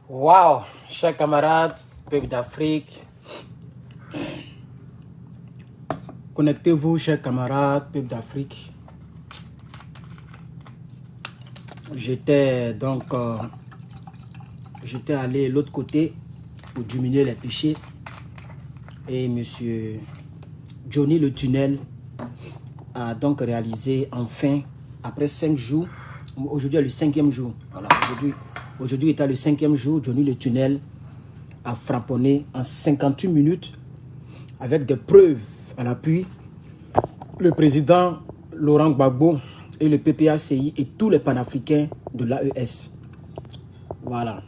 Waouh, chers camarades, peuple d'Afrique, connectez-vous, chers camarades, peuple d'Afrique. J'étais allé de l'autre côté pour diminuer les péchés et monsieur Johnny le Tunnel a donc réalisé enfin, après 5 jours, aujourd'hui est le 5e jour, voilà, aujourd'hui était le 5e jour, Johnny le Tunnel a frapponné en 58 minutes avec des preuves à l'appui le président Laurent Gbagbo et le PPACI et tous les panafricains de l'AES. Voilà.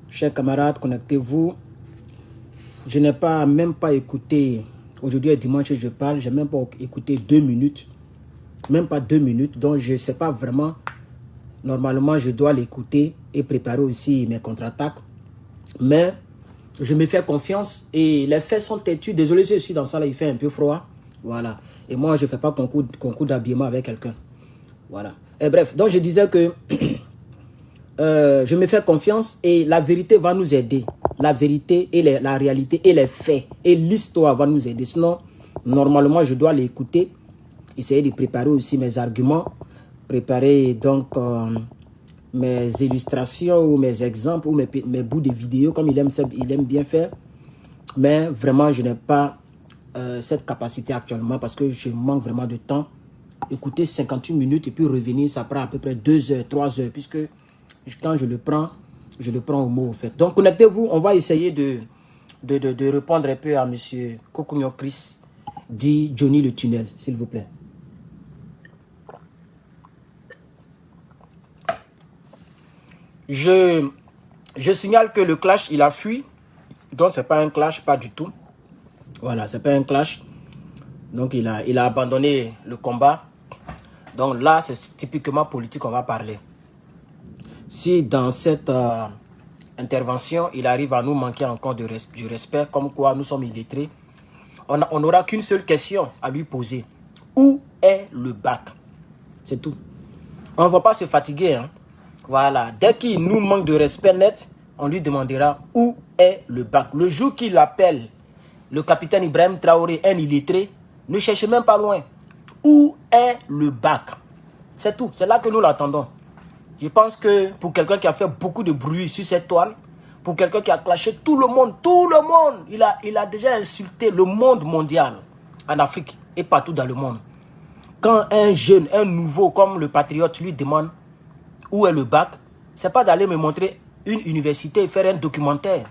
Chers camarades, connectez-vous. Je n'ai même pas écouté, aujourd'hui est dimanche et je parle, je n'ai même pas écouté 2 minutes. Même pas 2 minutes, donc je ne sais pas vraiment. Normalement, je dois l'écouter et préparer aussi mes contre-attaques. Mais je me fais confiance et les faits sont têtus. Désolé si je suis dans ça, là, il fait un peu froid. Voilà. Et moi, je ne fais pas concours d'habillement avec quelqu'un. Voilà. Et bref, donc je disais que je me fais confiance et la vérité va nous aider. La vérité et la réalité et les faits et l'histoire va nous aider. Sinon, normalement, je dois l'écouter. Essayer de préparer aussi mes arguments. Préparer donc mes illustrations ou mes exemples ou mes bouts de vidéos comme il aime bien faire. Mais vraiment, je n'ai pas cette capacité actuellement parce que je manque vraiment de temps. Écouter 58 minutes et puis revenir, ça prend à peu près 2 heures, 3 heures, puisque quand je le prends au mot au fait. Donc connectez-vous, on va essayer de répondre un peu à M. Kokunyo Chris, dit Johnny le Tunnel, s'il vous plaît. Je signale que le clash, il a fui. Donc, ce n'est pas un clash, pas du tout. Voilà, ce n'est pas un clash. Donc, il a abandonné le combat. Donc là, c'est typiquement politique qu'on va parler. Si dans cette intervention, il arrive à nous manquer encore du respect, comme quoi nous sommes illettrés, on n'aura qu'une seule question à lui poser. Où est le bac? C'est tout. On ne va pas se fatiguer, hein. Voilà, dès qu'il nous manque de respect net, on lui demandera où est le bac. Le jour qu'il appelle le capitaine Ibrahim Traoré un illettré, ne cherchez même pas loin. Où est le bac? C'est tout, c'est là que nous l'attendons. Je pense que pour quelqu'un qui a fait beaucoup de bruit sur cette toile, pour quelqu'un qui a clashé tout le monde, il a déjà insulté le monde mondial, en Afrique et partout dans le monde. Quand un jeune, un nouveau comme le patriote lui demande où est le bac, c'est pas d'aller me montrer une université et faire un documentaire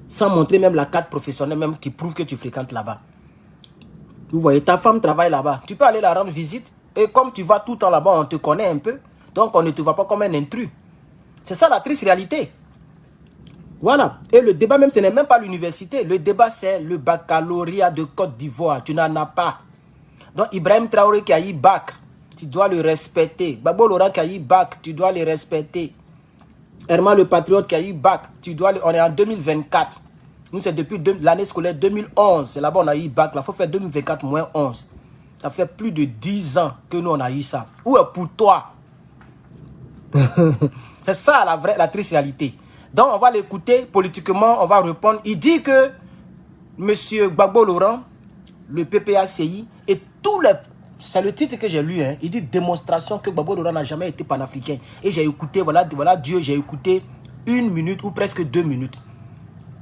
sans montrer même la carte professionnelle même qui prouve que tu fréquentes là-bas. Vous voyez, ta femme travaille là-bas. Tu peux aller la rendre visite et comme tu vas tout le temps là-bas, on te connaît un peu. Donc on ne te voit pas comme un intrus. C'est ça la triste réalité. Voilà. Et le débat même, ce n'est même pas l'université. Le débat, c'est le baccalauréat de Côte d'Ivoire. Tu n'en as pas. Donc Ibrahim Traoré qui a eu bac, tu dois le respecter. Gbagbo Laurent qui a eu bac, tu dois le respecter. Herman le patriote qui a eu bac, on est en 2024. Nous, c'est depuis l'année scolaire 2011. C'est là-bas on a eu bac. Là, il faut faire 2024 moins 11. Ça fait plus de 10 ans que nous, on a eu ça. Où est pour toi? C'est ça la triste réalité. Donc, on va l'écouter politiquement, on va répondre. Il dit que M. Gbagbo Laurent, le PPACI et tous les... C'est le titre que j'ai lu, hein. Il dit démonstration que Gbagbo Laurent n'a jamais été panafricain. Et j'ai écouté, voilà Dieu, j'ai écouté 1 minute ou presque 2 minutes.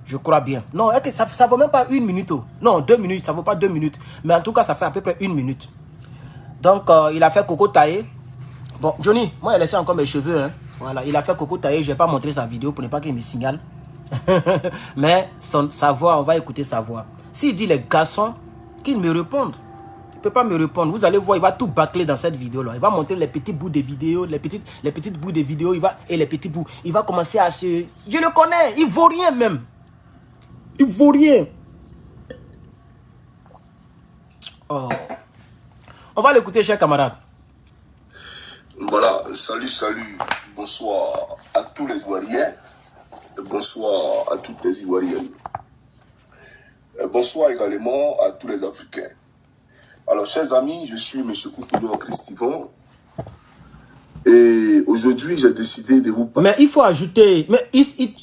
Je crois bien. Non, ça ne vaut même pas 1 minute. Oh. Non, 2 minutes, ça ne vaut pas 2 minutes. Mais en tout cas, ça fait à peu près 1 minute. Donc, il a fait Coco taillé. Bon, Johnny, moi, il a laissé encore mes cheveux. Hein. Voilà, il a fait Coco taillé. Je ne vais pas montrer sa vidéo pour ne pas qu'il me signale. Mais sa voix, on va écouter sa voix. S'il dit les garçons, qu'il me répondent. Il ne peut pas me répondre. Vous allez voir, il va tout bâcler dans cette vidéo-là. Il va montrer les petits bouts de vidéos, les petites bouts de vidéos, et les petits bouts. Il va commencer à se... Je le connais, il ne vaut rien même. Il ne vaut rien. Oh. On va l'écouter, chers camarades. Voilà, salut, bonsoir à tous les Ivoiriens, bonsoir à toutes les Ivoiriennes, bonsoir également à tous les Africains. Alors, chers amis, je suis M. Kokunyo Christivan et aujourd'hui, j'ai décidé de vous parler. Mais il faut ajouter...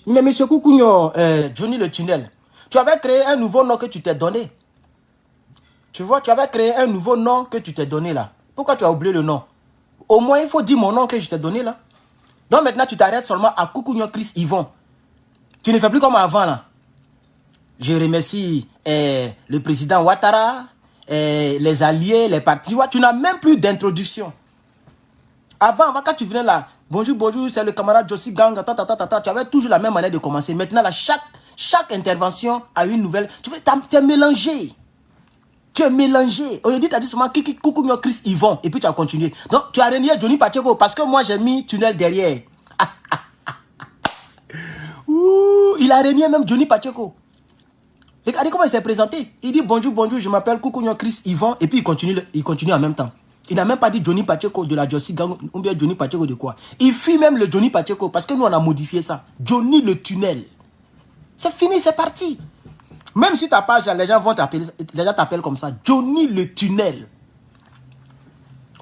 Mais monsieur Koukounyo, Johnny le tunnel, tu avais créé un nouveau nom que tu t'es donné. Tu vois, tu avais créé un nouveau nom que tu t'es donné là. Pourquoi tu as oublié le nom? Au moins, il faut dire mon nom que je t'ai donné là. Donc maintenant, tu t'arrêtes seulement à Koukounyo Chris Yvon. Tu ne fais plus comme avant là. Je remercie le président Ouattara, les alliés, les partis. Tu n'as même plus d'introduction. Avant, quand tu venais là, bonjour, bonjour, c'est le camarade Jossi Gang, tu avais toujours la même manière de commencer. Maintenant, là, chaque intervention a une nouvelle. Tu es mélangé. Tu es mélangé. Aujourd'hui, tu as dit seulement Koukounyo Chris Yvon. Et puis tu as continué. Donc, tu as renié Johnny Pacheco parce que moi, j'ai mis tunnel derrière. Ouh, il a renié même Johnny Pacheco. Regardez comment il s'est présenté. Il dit bonjour, bonjour, je m'appelle Koukounyo Chris Yvon. Et puis il continue en même temps. Il n'a même pas dit Johnny Pacheco de la Jossi Gang ou bien Johnny Pacheco de quoi. Il fuit même le Johnny Pacheco parce que nous, on a modifié ça. Johnny le tunnel. C'est fini, c'est parti. Même si ta page, les gens vont t'appeler, les gens t'appellent comme ça. Johnny le tunnel.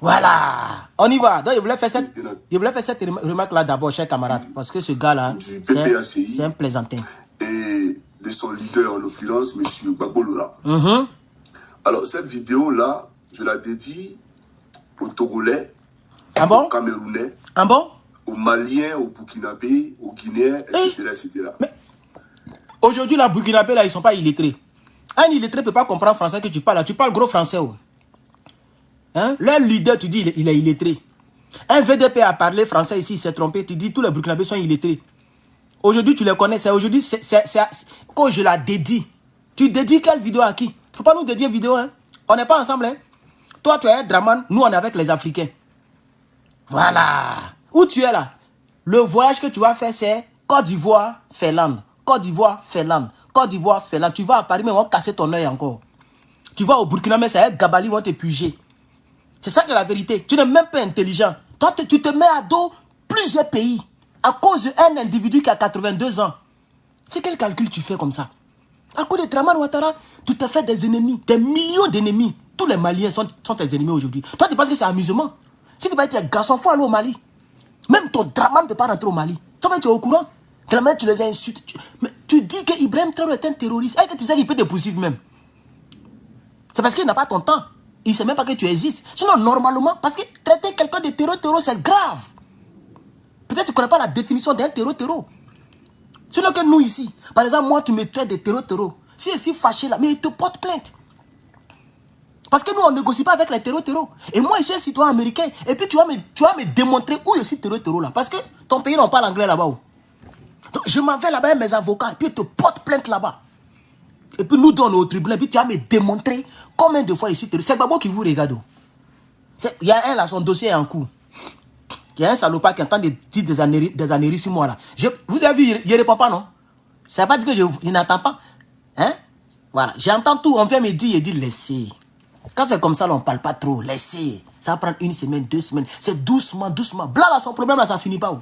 Voilà. On y va. Donc, il voulait faire cette remarque-là d'abord, cher camarade. Parce que ce gars-là, c'est un plaisantin. Et de son leader, en l'occurrence, M. Babolora. Alors, cette vidéo-là, je la dédie aux Togolais, aux Camerounais, aux Maliens, aux Burkinabés, aux Guinéens, etc. Mais aujourd'hui, les Burkinabés, là, ils ne sont pas illettrés. Un illettré ne peut pas comprendre français que tu parles. Là. Tu parles gros français. Oh. Hein? Leur leader, tu dis, il est illettré. Un VDP a parlé français ici, il s'est trompé. Tu dis, tous les Burkinabés sont illettrés. Aujourd'hui, tu les connais. C'est aujourd'hui, quand je la dédie. Tu dédies quelle vidéo à qui? Il ne faut pas nous dédier vidéo. Hein? On n'est pas ensemble. Hein? Toi, tu es Draman. Nous, on est avec les Africains. Voilà. Où tu es là? Le voyage que tu vas faire, c'est Côte d'Ivoire, Finlande. Côte d'Ivoire, Finlande. Côte d'Ivoire, Finlande. Tu vas à Paris, mais on va casser ton œil encore. Tu vas au Burkina, mais c'est Gabali, ils vont te puger. C'est ça qui est la vérité. Tu n'es même pas intelligent. Toi, tu te mets à dos plusieurs pays à cause d'un individu qui a 82 ans. C'est quel calcul tu fais comme ça? À cause de Draman Ouattara, tu te fais des ennemis, des millions d'ennemis. Tous les Maliens sont tes ennemis aujourd'hui. Toi, tu penses que c'est amusement? Si tu vas être un garçon, il faut aller au Mali. Même ton Draman ne peut pas rentrer au Mali. Toi, tu es au courant? Draman, tu les insultes. Mais tu dis que Ibrahim Traoré est un terroriste. Et que tu sais qu'il peut te poursuivre même. C'est parce qu'il n'a pas ton temps. Il ne sait même pas que tu existes. Sinon, normalement, parce que traiter quelqu'un de terreau, c'est grave. Peut-être que tu ne connais pas la définition d'un terreau. Sinon que nous ici, par exemple, moi, tu me traites de terreau. Si je suis fâché là, mais il te porte plainte. Parce que nous, on ne négocie pas avec les terreau. Et moi, je suis un citoyen américain. Et puis, tu vas me démontrer où je suis terreau là. Parce que ton pays, on parle anglais là-bas. Donc, je m'en vais là-bas avec mes avocats. Et puis, ils te portent plainte là-bas. Et puis, nous, on est au tribunal. Et puis, tu vas me démontrer combien de fois je suis terreau. C'est Gbagbo qui vous regarde. Il y a un là, son dossier est en cours. Il y a un salopard qui entend des annéries sur moi là. Vous avez vu, il ne répond pas, non? Ça ne veut pas dire que je n'entends pas. Hein? Voilà. J'entends tout. On vient me dire, il dit laissez. Quand c'est comme ça, là, on ne parle pas trop. Laissez. Ça va prendre 1 semaine, 2 semaines. C'est doucement. Blanc là, son problème là, ça ne finit pas.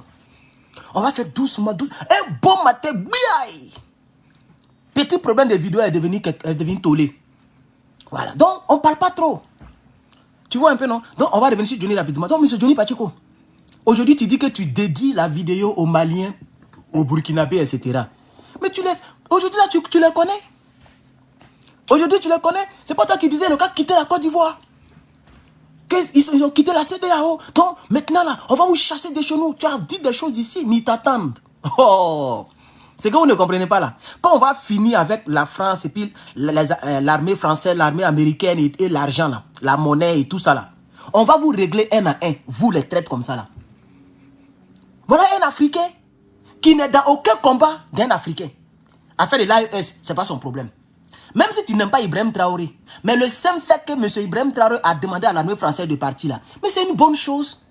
On va faire doucement. Un bon matin, biaï. Petit problème de vidéo est devenu tollé. Voilà. Donc, on ne parle pas trop. Tu vois un peu, non? Donc, on va revenir sur Johnny rapidement. Donc, M. Johnny Pacheco, aujourd'hui, tu dis que tu dédies la vidéo aux Maliens, aux Burkinabés, etc. Mais tu laisses... Aujourd'hui, là, tu les connais? Aujourd'hui, tu les connais? C'est pas toi qui disais, le gars, quitter la Côte d'Ivoire. Ils ont quitté la CEDEAO. Donc, maintenant, là, on va vous chasser de chez nous. Tu as dit des choses ici, mais ils t'attendent. Oh! C'est que vous ne comprenez pas, là. Quand on va finir avec la France et puis l'armée française, l'armée américaine et l'argent, là, la monnaie et tout ça, là, on va vous régler un à un. Vous les traitez comme ça, là. Voilà un Africain qui n'est dans aucun combat d'un Africain. Affaire de l'AES, ce n'est pas son problème. Même si tu n'aimes pas Ibrahim Traoré, mais le simple fait que M. Ibrahim Traoré a demandé à l'armée française de partir là, mais c'est une bonne chose.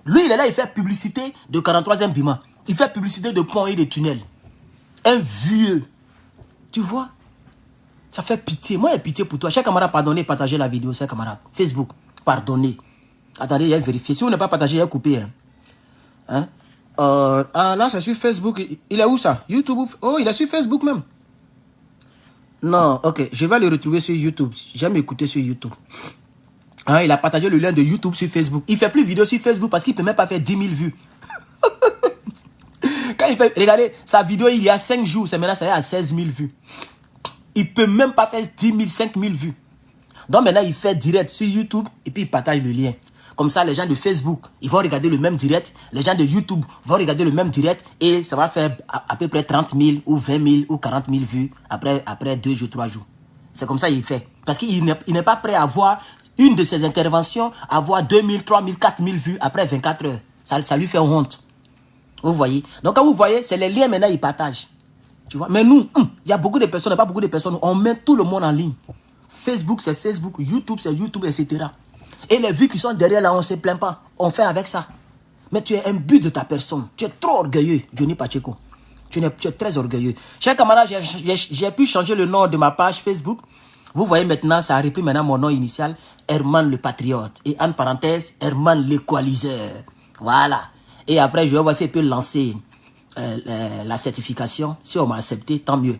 Lui, il est là, il fait publicité de 43e Bima. Il fait publicité de ponts et de tunnels. Un vieux. Tu vois? Ça fait pitié. Moi, j'ai pitié pour toi. Chers camarades, pardonnez, partagez la vidéo, chers camarades. Facebook, pardonnez. Attendez, il y a vérifié. Si vous n'avez pas partagé, il y a coupé. Hein? Là, c'est sur Facebook. Il est où ça? YouTube? Oh, il est sur Facebook même. Non, ok. Je vais le retrouver sur YouTube. J'aime écouter sur YouTube. Hein, il a partagé le lien de YouTube sur Facebook. Il ne fait plus de vidéos sur Facebook parce qu'il ne peut même pas faire 10 000 vues. Quand il fait, regardez, sa vidéo il y a 5 jours, c'est maintenant ça y est à 16 000 vues. Il ne peut même pas faire 10 000, 5 000 vues. Donc maintenant, il fait direct sur YouTube et puis il partage le lien. Comme ça, les gens de Facebook, ils vont regarder le même direct. Les gens de YouTube vont regarder le même direct et ça va faire à peu près 30 000 ou 20 000 ou 40 000 vues après 2 jours, 3 jours. C'est comme ça qu'il fait. Parce qu'il n'est pas prêt à voir une de ses interventions, avoir 2 000, 3 000, 4 000 vues après 24 heures. Ça lui fait honte. Vous voyez? Donc quand vous voyez, c'est les liens maintenant, ils partagent. Tu vois? Mais nous, il y a beaucoup de personnes, pas beaucoup de personnes, on met tout le monde en ligne. Facebook, c'est Facebook, YouTube, c'est YouTube, etc. Et les vues qui sont derrière là, on ne se plaint pas. On fait avec ça. Mais tu es un but de ta personne. Tu es trop orgueilleux, Johnny Pacheco. Tu es très orgueilleux. Chers camarades, j'ai pu changer le nom de ma page Facebook. Vous voyez maintenant, ça a repris maintenant mon nom initial, Herman le Patriote. Et en parenthèse, Herman l'équaliseur. Voilà. Et après, je vais voir si je peux lancer la certification. Si on m'a accepté, tant mieux.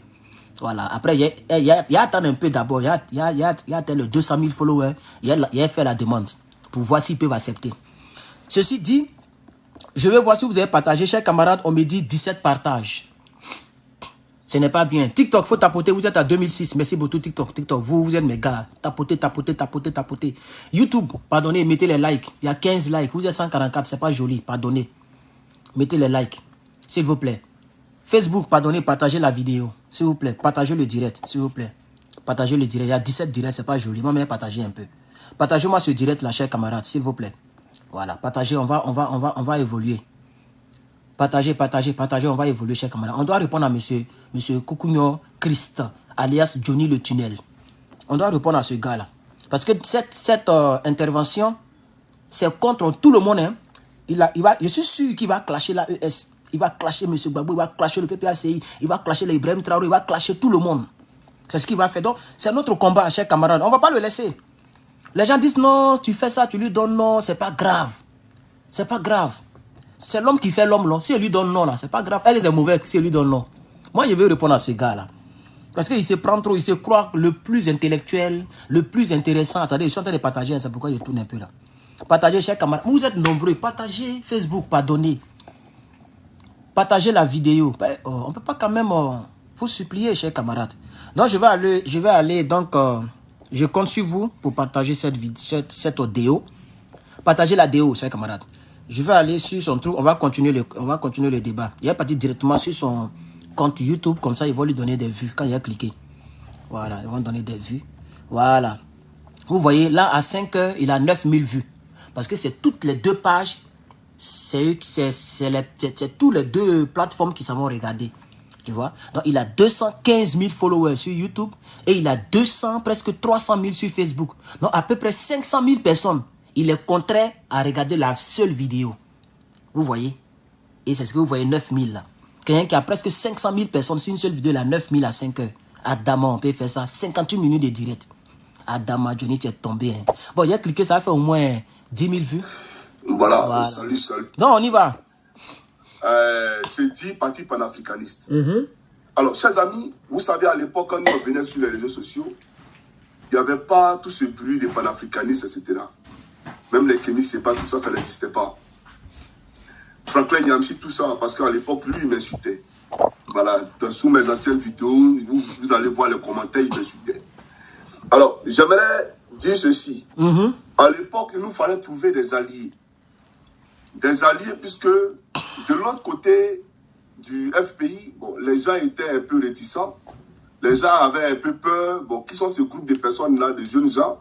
Voilà. Après, il y a attendu un peu d'abord. Il y a atteint 200 000 followers. Il a fait la demande pour voir s'ils peuvent accepter. Ceci dit, je vais voir si vous avez partagé. Chers camarades, on me dit 17 partages. Ce n'est pas bien. TikTok, il faut tapoter. Vous êtes à 2006. Merci beaucoup, TikTok. TikTok, vous êtes mes gars. Tapotez, tapotez, tapotez, tapotez. YouTube, pardonnez, mettez les likes. Il y a 15 likes. Vous êtes 144. C'est pas joli. Pardonnez. Mettez les likes. S'il vous plaît. Facebook, pardonnez, partagez la vidéo. S'il vous plaît. Partagez le direct. S'il vous plaît. Partagez le direct. Il y a 17 directs. C'est pas joli. Moi, mais partagez un peu. Partagez-moi ce direct, là, chers camarades. S'il vous plaît. Voilà. Partagez. On va évoluer. Partagez, partagez, partagez, on va évoluer, chers camarades. On doit répondre à monsieur Kukunyo Christ, alias Johnny le Tunnel. On doit répondre à ce gars-là. Parce que cette intervention, c'est contre tout le monde. Hein. Je suis sûr qu'il va clasher la ES. Il va clasher monsieur Gbagbo, il va clasher le PPACI, il va clasher les Ibrahim Traoré, il va clasher tout le monde. C'est ce qu'il va faire. Donc, c'est notre combat, chers camarades. On ne va pas le laisser. Les gens disent non, tu fais ça, tu lui donnes non, c'est pas grave. C'est pas grave. C'est l'homme qui fait l'homme, là. Si elle lui donne non, là, c'est pas grave. Elle est mauvaise si elle lui donne non. Moi, je vais répondre à ce gars-là. Parce qu'il se prend trop, il se croit le plus intellectuel, le plus intéressant. Attendez, je suis en train de partager, c'est pourquoi je tourne un peu là. Partagez, chers camarades. Vous êtes nombreux. Partagez Facebook, pardonnez. Partagez la vidéo. On ne peut pas quand même vous supplier, chers camarades. Donc, je vais aller, donc, je compte sur vous pour partager cette audio. Partagez la déo, chers camarades. Je vais aller sur son truc, on va continuer le débat. Il est parti directement sur son compte YouTube, comme ça, ils vont lui donner des vues quand il a cliqué. Voilà, ils vont donner des vues. Voilà. Vous voyez, là, à 5 heures, il a 9000 vues. Parce que c'est toutes les deux pages, c'est tous les deux plateformes qui s'en vont regarder. Tu vois? Donc, il a 215 000 followers sur YouTube et il a presque 300 000 sur Facebook. Donc, à peu près 500 000 personnes. Il est contraire à regarder la seule vidéo. Vous voyez? Et c'est ce que vous voyez, 9000 là. Quelqu'un qui a presque 500 000 personnes sur une seule vidéo, il a 9000 à 5 heures. Adama, on peut faire ça. 58 minutes de direct. Adama, Johnny, tu es tombé. Hein. Bon, il a cliqué, ça a fait au moins 10 000 vues. Voilà. Salut. Non, on y va. C'est dit parti panafricaniste. Alors, chers amis, vous savez, à l'époque, quand nous revenons sur les réseaux sociaux, il n'y avait pas tout ce bruit des panafricanistes, etc. Même les Kémis, c'est pas tout ça, ça n'existait pas. Franklin Nyamsi, tout ça, parce qu'à l'époque, lui, il m'insultait. Voilà, sous mes anciennes vidéos, vous allez voir les commentaires, il m'insultait. Alors, j'aimerais dire ceci. À l'époque, il nous fallait trouver des alliés. Des alliés, puisque de l'autre côté du FPI, bon, les gens étaient un peu réticents. Les gens avaient un peu peur. Bon, qui sont ce groupe de personnes-là, de jeunes gens,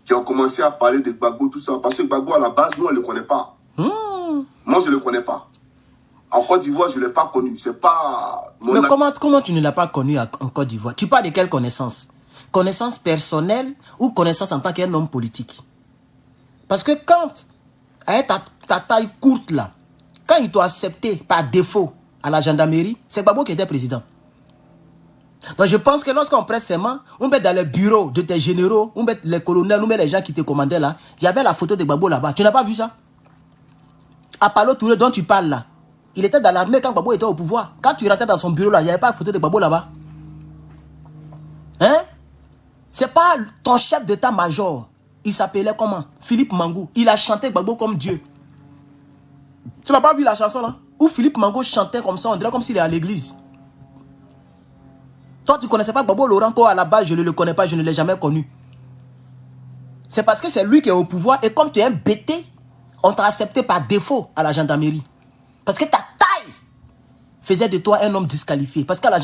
qui ont commencé à parler de Gbagbo, tout ça. Parce que Gbagbo, à la base, nous, on ne le connaît pas. Moi, je ne le connais pas. En Côte d'Ivoire, je ne l'ai pas connu. C'est pas... Mais comment tu ne l'as pas connu en Côte d'Ivoire? Tu parles de quelle connaissance? Connaissance personnelle ou connaissance en tant qu'un homme politique? Parce que quand, avec ta taille courte là, quand ils t'ont accepté par défaut à la gendarmerie, c'est Gbagbo qui était président. Donc je pense que lorsqu'on prête serment, on met dans le bureau de tes généraux, on met les colonels, on met les gens qui te commandaient là, il y avait la photo de Gbagbo là-bas. Tu n'as pas vu ça? Apollo Touré dont tu parles là, il était dans l'armée quand Gbagbo était au pouvoir. Quand tu rentrais dans son bureau là, il n'y avait pas la photo de Gbagbo là-bas. Hein? C'est pas ton chef d'état-major il s'appelait comment? Philippe Mangou. Il a chanté Gbagbo comme Dieu. Tu n'as pas vu la chanson là? Où Philippe Mangou chantait comme ça, on dirait comme s'il est à l'église. Toi, tu ne connaissais pas Gbagbo Laurent, quoi, à la base, je ne le connais pas, je ne l'ai jamais connu. C'est parce que c'est lui qui est au pouvoir et comme tu es un bêté, on t'a accepté par défaut à la gendarmerie. Parce que ta taille faisait de toi un homme disqualifié. Parce que la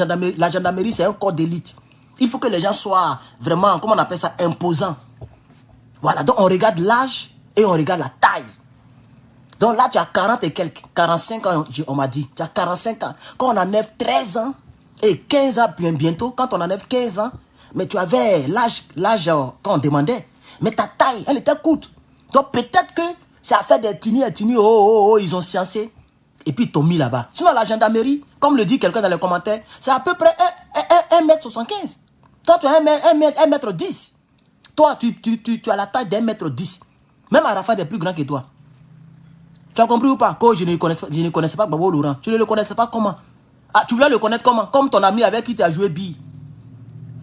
gendarmerie, c'est un corps d'élite. Il faut que les gens soient vraiment, comment on appelle ça, imposants. Voilà, donc on regarde l'âge et on regarde la taille. Donc là, tu as 40 et quelques, 45 ans, on m'a dit. Tu as 45 ans. Quand on enlève 13 ans et 15 ans bientôt, quand on enlève 15 ans, mais tu avais l'âge quand on demandait. Mais ta taille, elle était courte. Donc peut-être que ça a fait des tini, ils ont sciencé. Et puis ils t'ont mis là-bas. Sinon la gendarmerie, comme le dit quelqu'un dans les commentaires, c'est à peu près 1m75. Toi, tu as 1m10. Toi, tu as la taille d'1m10. Même Arafat est plus grand que toi. Tu as compris ou pas? Je ne connaissais pas Gbagbo Laurent. Tu ne le connaissais pas comment? Ah, tu voulais le connaître comment? Comme ton ami avec qui tu as joué bille.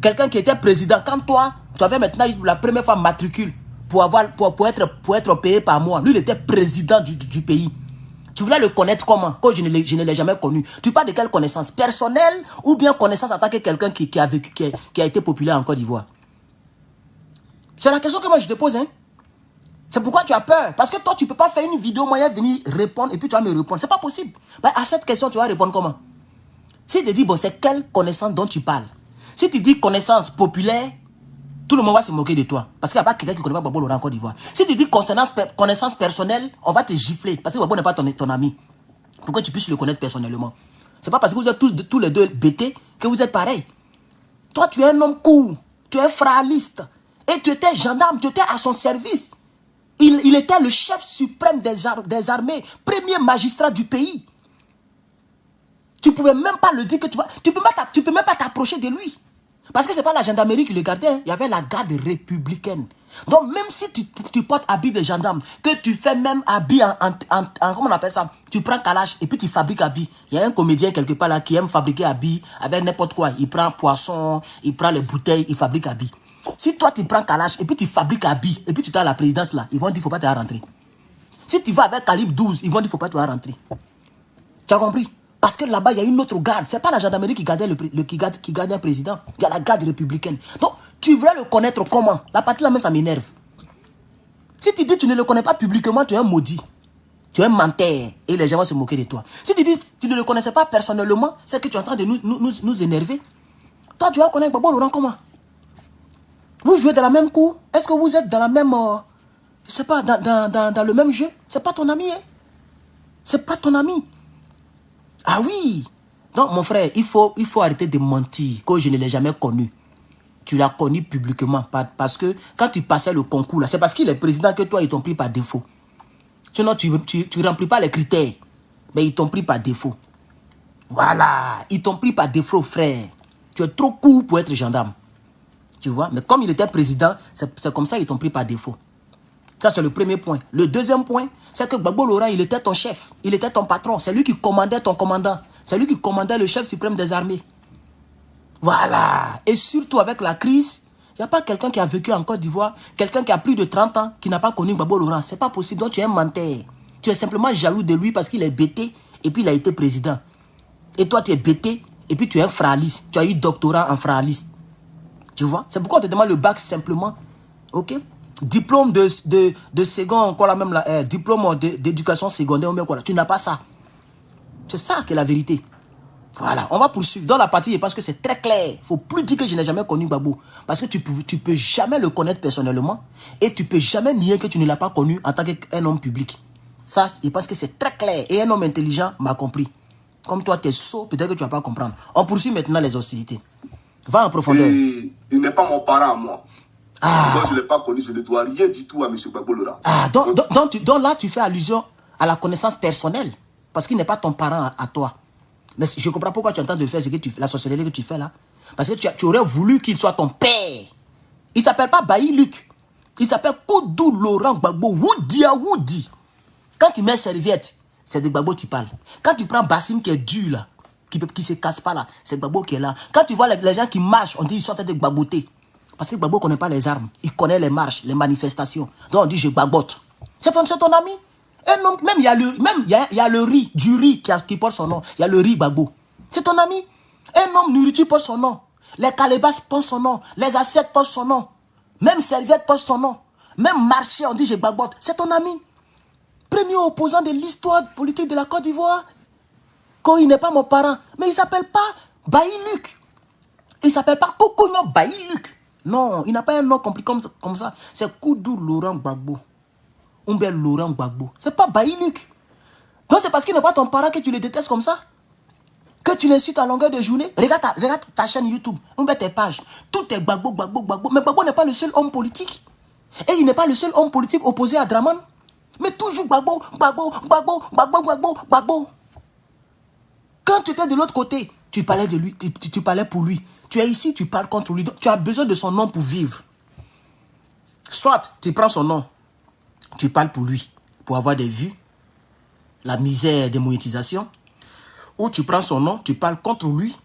Quelqu'un qui était président. Quand toi, tu avais maintenant la première fois matricule pour être payé par mois. Lui, il était président du pays. Tu voulais le connaître comment? Je ne l'ai jamais connu. Tu parles de quelle connaissance? Personnelle ou bien connaissance en tant que quelqu'un qui a été populaire en Côte d'Ivoire? C'est la question que moi je te pose, hein? C'est pourquoi tu as peur. Parce que toi, tu ne peux pas faire une vidéo, moi, venir répondre et puis tu vas me répondre. C'est pas possible. Ben, à cette question, tu vas répondre comment? Si tu dis, bon, c'est quelle connaissance dont tu parles? Si tu dis connaissance populaire, tout le monde va se moquer de toi. Parce qu'il n'y a pas quelqu'un qui connaît pas Gbagbo Laurent en Côte d'Ivoire. Si tu dis connaissance personnelle, on va te gifler. Parce que Gbagbo n'est pas ton ami. Pour que tu puisses le connaître personnellement. C'est pas parce que vous êtes tous les deux bêtés que vous êtes pareils. Toi, tu es un homme court. Tu es un fraliste. Et tu étais gendarme. Tu étais à son service. Il était le chef suprême des armées. Premier magistrat du pays. Tu ne pouvais même pas le dire que tu vas... Tu peux même pas t'approcher de lui. Parce que ce n'est pas la gendarmerie qui le gardait. Hein. Il y avait la garde républicaine. Donc même si tu portes habit de gendarme, que tu fais même habit comment on appelle ça? Tu prends calage et puis tu fabriques habit. Il y a un comédien quelque part là qui aime fabriquer habit avec n'importe quoi. Il prend poisson, il prend les bouteilles, il fabrique habit. Si toi tu prends calage et puis tu fabriques habit et puis tu as la présidence là, ils vont dire qu'il ne faut pas te rentrer. Si tu vas avec calibre 12, ils vont dire qu'il ne faut pas te rentrer. Tu as compris? Parce que là-bas, il y a une autre garde. Ce n'est pas la gendarmerie qui gardait qui garde un président. Il y a la garde républicaine. Donc, tu voulais le connaître comment? La partie là même, ça m'énerve. Si tu dis que tu ne le connais pas publiquement, tu es un maudit. Tu es un menteur. Et les gens vont se moquer de toi. Si tu dis que tu ne le connaissais pas personnellement, c'est que tu es en train de nous énerver. Toi, tu vas connaître Gbagbo Laurent comment? Vous jouez dans la même cour? Est-ce que vous êtes dans la même... je ne sais pas, dans le même jeu? Ce n'est pas ton ami, hein? Ce n'est pas ton ami. Ah oui. Donc, mon frère, il faut arrêter de mentir, que je ne l'ai jamais connu. Tu l'as connu publiquement. Parce que quand tu passais le concours, c'est parce qu'il est président que toi, ils t'ont pris par défaut. Sinon, tu ne remplis pas les critères. Mais ils t'ont pris par défaut. Voilà. Ils t'ont pris par défaut, frère. Tu es trop court pour être gendarme. Tu vois? Mais comme il était président, c'est comme ça qu'ils t'ont pris par défaut. Ça, c'est le premier point. Le deuxième point, c'est que Gbagbo Laurent, il était ton chef. Il était ton patron. C'est lui qui commandait ton commandant. C'est lui qui commandait le chef suprême des armées. Voilà. Et surtout avec la crise, il n'y a pas quelqu'un qui a vécu en Côte d'Ivoire, quelqu'un qui a plus de 30 ans, qui n'a pas connu Gbagbo Laurent. Ce n'est pas possible. Donc tu es un menteur. Tu es simplement jaloux de lui parce qu'il est bêté et puis il a été président. Et toi, tu es bêté et puis tu es un fraliste. Tu as eu doctorat en fraliste. Tu vois? C'est pourquoi on te demande le bac simplement. Ok? Diplôme de second, encore la même, diplôme d'éducation secondaire, tu n'as pas ça. C'est ça qui est la vérité. Voilà, on va poursuivre dans la partie parce que c'est très clair. Il ne faut plus dire que je n'ai jamais connu Gbagbo. Parce que tu peux jamais le connaître personnellement et tu ne peux jamais nier que tu ne l'as pas connu en tant qu'un homme public. Ça, c'est parce que c'est très clair et un homme intelligent m'a compris. Comme toi, tu es sot, peut-être que tu ne vas pas comprendre. On poursuit maintenant les hostilités. Va en profondeur. Et il n'est pas mon parent à moi. Ah. Donc je ne l'ai pas connu, je ne dois rien du tout à M. Gbagbo Laurent. Ah, donc là, tu fais allusion à la connaissance personnelle. Parce qu'il n'est pas ton parent à toi. Mais je comprends pourquoi tu es en train de faire ce que tu fais, la société que tu fais là. Parce que tu aurais voulu qu'il soit ton père. Il ne s'appelle pas Bailly Luc. Il s'appelle Koudou Laurent Gbagbo. Woody. Quand tu mets serviette, c'est de Gbagbo tu parles. Quand tu prends Bassim qui est dur là, qui ne se casse pas là, c'est Gbagbo qui est là. Quand tu vois les gens qui marchent, on dit qu'ils sont en train de gbagoter. Parce que Gbagbo ne connaît pas les armes. Il connaît les marches, les manifestations. Donc on dit je gbagote. C'est ton ami. Un homme, même il y a le riz, du riz qui porte son nom. Il y a le riz Gbagbo. C'est ton ami. Un homme nourriture porte son nom. Les calebasses portent son nom. Les assiettes portent son nom. Même serviette porte son nom. Même marché, on dit je gbagote. C'est ton ami. Premier opposant de l'histoire politique de la Côte d'Ivoire. Quand il n'est pas mon parent. Mais il ne s'appelle pas Bailly Luc. Il ne s'appelle pas Kokonyo Bailly Luc. Non, il n'a pas un nom compliqué comme ça. C'est Koudou Laurent Gbagbo. Humbert Laurent Gbagbo. C'est pas Bailly Luc. Donc c'est parce qu'il n'est pas ton parent que tu le détestes comme ça. Que tu l'insultes à longueur de journée. Regarde ta chaîne YouTube. Humbert tes pages. Tout est Gbagbo, Gbagbo, Gbagbo. Mais Gbagbo n'est pas le seul homme politique. Et il n'est pas le seul homme politique opposé à Draman. Mais toujours Gbagbo, Gbagbo, Gbagbo, Gbagbo, Gbagbo, Gbagbo. Quand tu étais de l'autre côté, tu parlais de lui, tu parlais pour lui. Tu es ici, tu parles contre lui. Donc, tu as besoin de son nom pour vivre. Soit tu prends son nom, tu parles pour lui, pour avoir des vues, la misère des monétisations. Ou tu prends son nom, tu parles contre lui,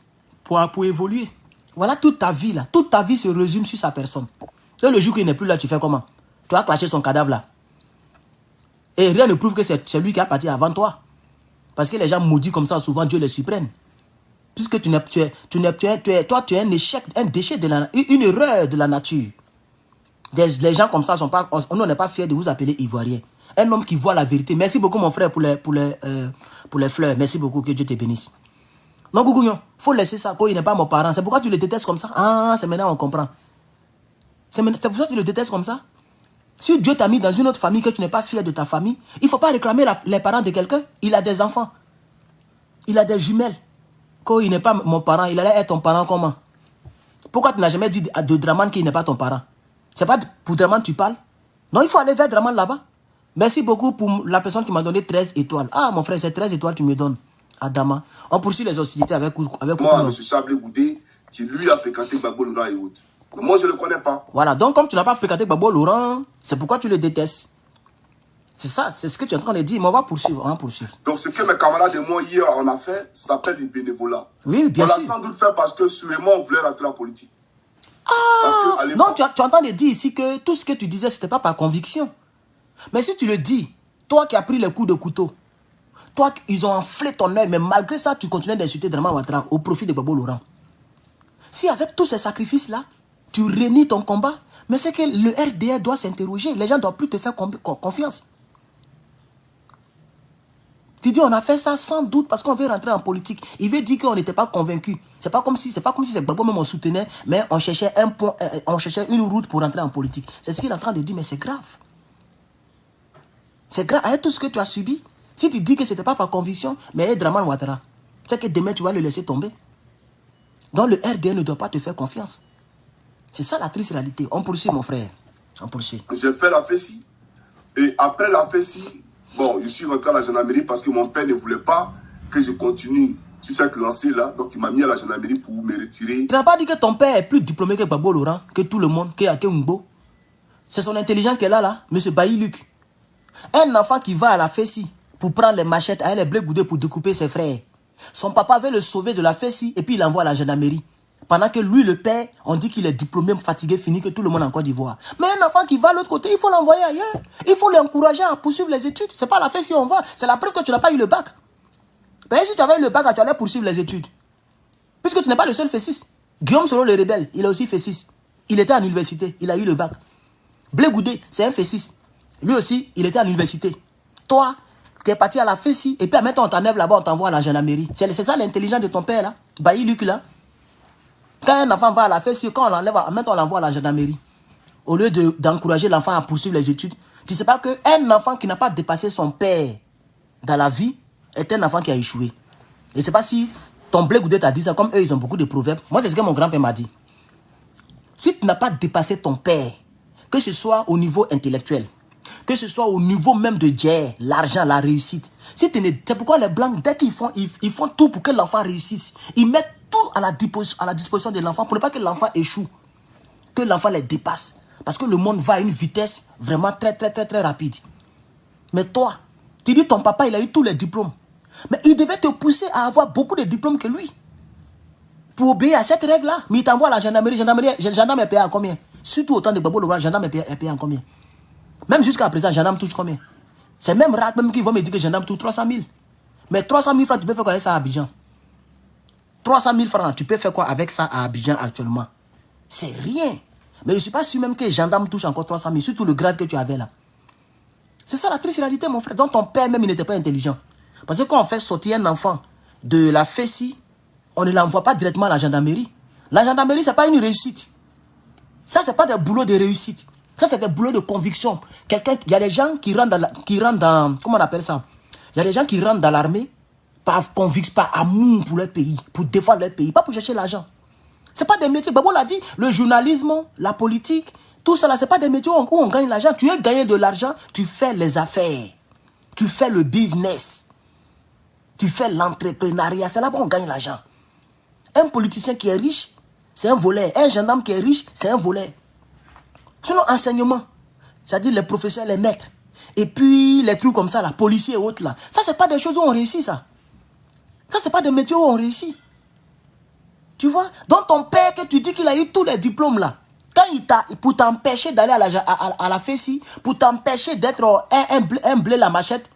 pour évoluer. Voilà toute ta vie là. Toute ta vie se résume sur sa personne. Et le jour qu'il n'est plus là, tu fais comment? Tu as clasher son cadavre là. Et rien ne prouve que c'est lui qui a parti avant toi. Parce que les gens maudits comme ça, souvent Dieu les supprime. Puisque toi, tu es un échec, un déchet, une erreur de la nature. Les gens comme ça, on n'est pas fiers de vous appeler Ivoiriens. Un homme qui voit la vérité. Merci beaucoup mon frère pour les fleurs. Merci beaucoup, que Dieu te bénisse. Non, Gougouignon, il faut laisser ça, quand il n'est pas mon parent. C'est pourquoi tu le détestes comme ça. Ah, c'est maintenant on comprend. C'est pour ça que tu le détestes comme ça. Si Dieu t'a mis dans une autre famille, que tu n'es pas fier de ta famille, il ne faut pas réclamer les parents de quelqu'un. Il a des enfants. Il a des jumelles. Quand il n'est pas mon parent, il allait être ton parent comment? Pourquoi tu n'as jamais dit de Draman qu'il n'est pas ton parent? C'est pas pour Draman que tu parles? Non, il faut aller vers Draman là-bas. Merci beaucoup pour la personne qui m'a donné 13 étoiles. Ah, mon frère, c'est 13 étoiles que tu me donnes. Adama. On poursuit les hostilités avec moi, M. Chablé Boudé, qui lui a fréquenté Gbagbo Laurent et autres. Mais moi, je ne le connais pas. Voilà, donc comme tu n'as pas fréquenté Gbagbo Laurent, c'est pourquoi tu le détestes. C'est ça, c'est ce que tu es en train de dire, mais on va poursuivre, Donc ce que mes camarades et moi hier on a fait, ça s'appelle du bénévolat. Oui, bien sûr. On l'a sans doute fait parce que sûrement on voulait rentrer en politique. Ah, non, tu es en train de dire ici que tout ce que tu disais, ce n'était pas par conviction. Mais si tu le dis, toi qui as pris les coups de couteau, toi, ils ont enflé ton œil, mais malgré ça, tu continues d'insulter Draman Ouattara au profit de Gbagbo Laurent. Si avec tous ces sacrifices-là, tu réunis ton combat, mais c'est que le RDR doit s'interroger. Les gens ne doivent plus te faire confiance. Tu dis, on a fait ça sans doute parce qu'on veut rentrer en politique. Il veut dire qu'on n'était pas convaincu. C'est pas comme si c'est Gbagbo même on soutenait, mais on cherchait un point, on cherchait une route pour rentrer en politique. C'est ce qu'il est en train de dire, mais c'est grave. C'est grave. Avec tout ce que tu as subi, si tu dis que ce n'était pas par conviction, mais Draman Ouattara, c'est que demain tu vas le laisser tomber. Donc le RDR ne doit pas te faire confiance. C'est ça la triste réalité. On poursuit, mon frère. On poursuit. J'ai fait la fessie. Et après la fessie, bon, je suis rentré à la gendarmerie parce que mon père ne voulait pas que je continue sur cette lancée-là. Donc il m'a mis à la gendarmerie pour me retirer. Tu n'as pas dit que ton père est plus diplômé que Gbagbo Laurent, que tout le monde, que Akengbo. C'est son intelligence qu'elle a là, M. Bailly Luc. Un enfant qui va à la fessie pour prendre les machettes avec les blés goudés pour découper ses frères. Son papa veut le sauver de la fessie et puis il l'envoie à la gendarmerie. Pendant que lui, le père, on dit qu'il est diplômé, fatigué, fini, que tout le monde en Côte d'Ivoire. Mais un enfant qui va à l'autre côté, il faut l'envoyer ailleurs. Il faut l'encourager à poursuivre les études. C'est pas la fête si on va. C'est la preuve que tu n'as pas eu le bac. Mais si tu avais eu le bac, tu allais poursuivre les études. Puisque tu n'es pas le seul fessiste. Guillaume Soro le rebelle, il est aussi fessiste. Il était à l'université, il a eu le bac. Blé Goudé, c'est un fessiste. Lui aussi, il était à l'université. Toi, tu es parti à la fessie, et puis à mettre on t'enlève là-bas, on t'envoie à la gendarmerie. C'est ça l'intelligence de ton père là, Bailly Luc là. Quand un enfant va à la fessie, quand on l'enlève, on l'envoie à la gendarmerie. Au lieu d'encourager l'enfant à poursuivre les études, tu ne sais pas qu'un enfant qui n'a pas dépassé son père dans la vie est un enfant qui a échoué. Et je ne sais pas si ton Blé Goudé t'a dit ça, comme eux, ils ont beaucoup de proverbes. Moi, c'est ce que mon grand-père m'a dit. Si tu n'as pas dépassé ton père, que ce soit au niveau intellectuel, que ce soit au niveau même de Dieu, l'argent, la réussite. C'est pourquoi les Blancs, dès qu'ils font tout pour que l'enfant réussisse, ils mettent tout à la disposition de l'enfant pour ne pas que l'enfant échoue, que l'enfant les dépasse. Parce que le monde va à une vitesse vraiment très, très, très, très rapide. Mais toi, tu dis ton papa, il a eu tous les diplômes. Mais il devait te pousser à avoir beaucoup de diplômes que lui. Pour obéir à cette règle-là. Mais il t'envoie à la gendarmerie. Gendarme est payé à combien? Surtout autant de Gbagbo Lora, gendarme est payé à combien? Même jusqu'à présent, gendarme touche combien? C'est même rare même qu'ils vont me dire que gendarme touche 300 000. Mais 300 000 francs, tu peux faire quoi avec ça à Abidjan? 300 000 francs, tu peux faire quoi avec ça à Abidjan actuellement? C'est rien. Mais je ne suis pas sûr même que les gendarmes touchent encore 300 000, surtout le grade que tu avais là. C'est ça la triste réalité, mon frère. Donc ton père même, il n'était pas intelligent. Parce que quand on fait sortir un enfant de la FESI, on ne l'envoie pas directement à la gendarmerie. La gendarmerie, ce n'est pas une réussite. Ça, ce n'est pas des boulots de réussite. Ça, c'est des boulots de conviction. Il y a des gens qui rentrent dans, comment on appelle ça? Il y a des gens qui rentrent dans l'armée par conviction, par amour pour leur pays, pour défendre leur pays, pas pour chercher l'argent. Ce n'est pas des métiers. Babo l'a dit, le journalisme, la politique, tout ça, ce n'est pas des métiers où on gagne l'argent. Tu veux gagner de l'argent, tu fais les affaires. Tu fais le business. Tu fais l'entrepreneuriat. C'est là où on gagne l'argent. Un politicien qui est riche, c'est un voleur. Un gendarme qui est riche, c'est un voleur. Sinon, enseignement, c'est-à-dire les professeurs, les maîtres, et puis les trucs comme ça, là, policiers et autres, là. Ça, c'est pas des choses où on réussit, ça. Ça, c'est pas des métiers où on réussit. Tu vois? Donc, ton père, que tu dis qu'il a eu tous les diplômes, là, quand il t'a, pour t'empêcher d'aller à la FESI, pour t'empêcher d'être un blé la machette,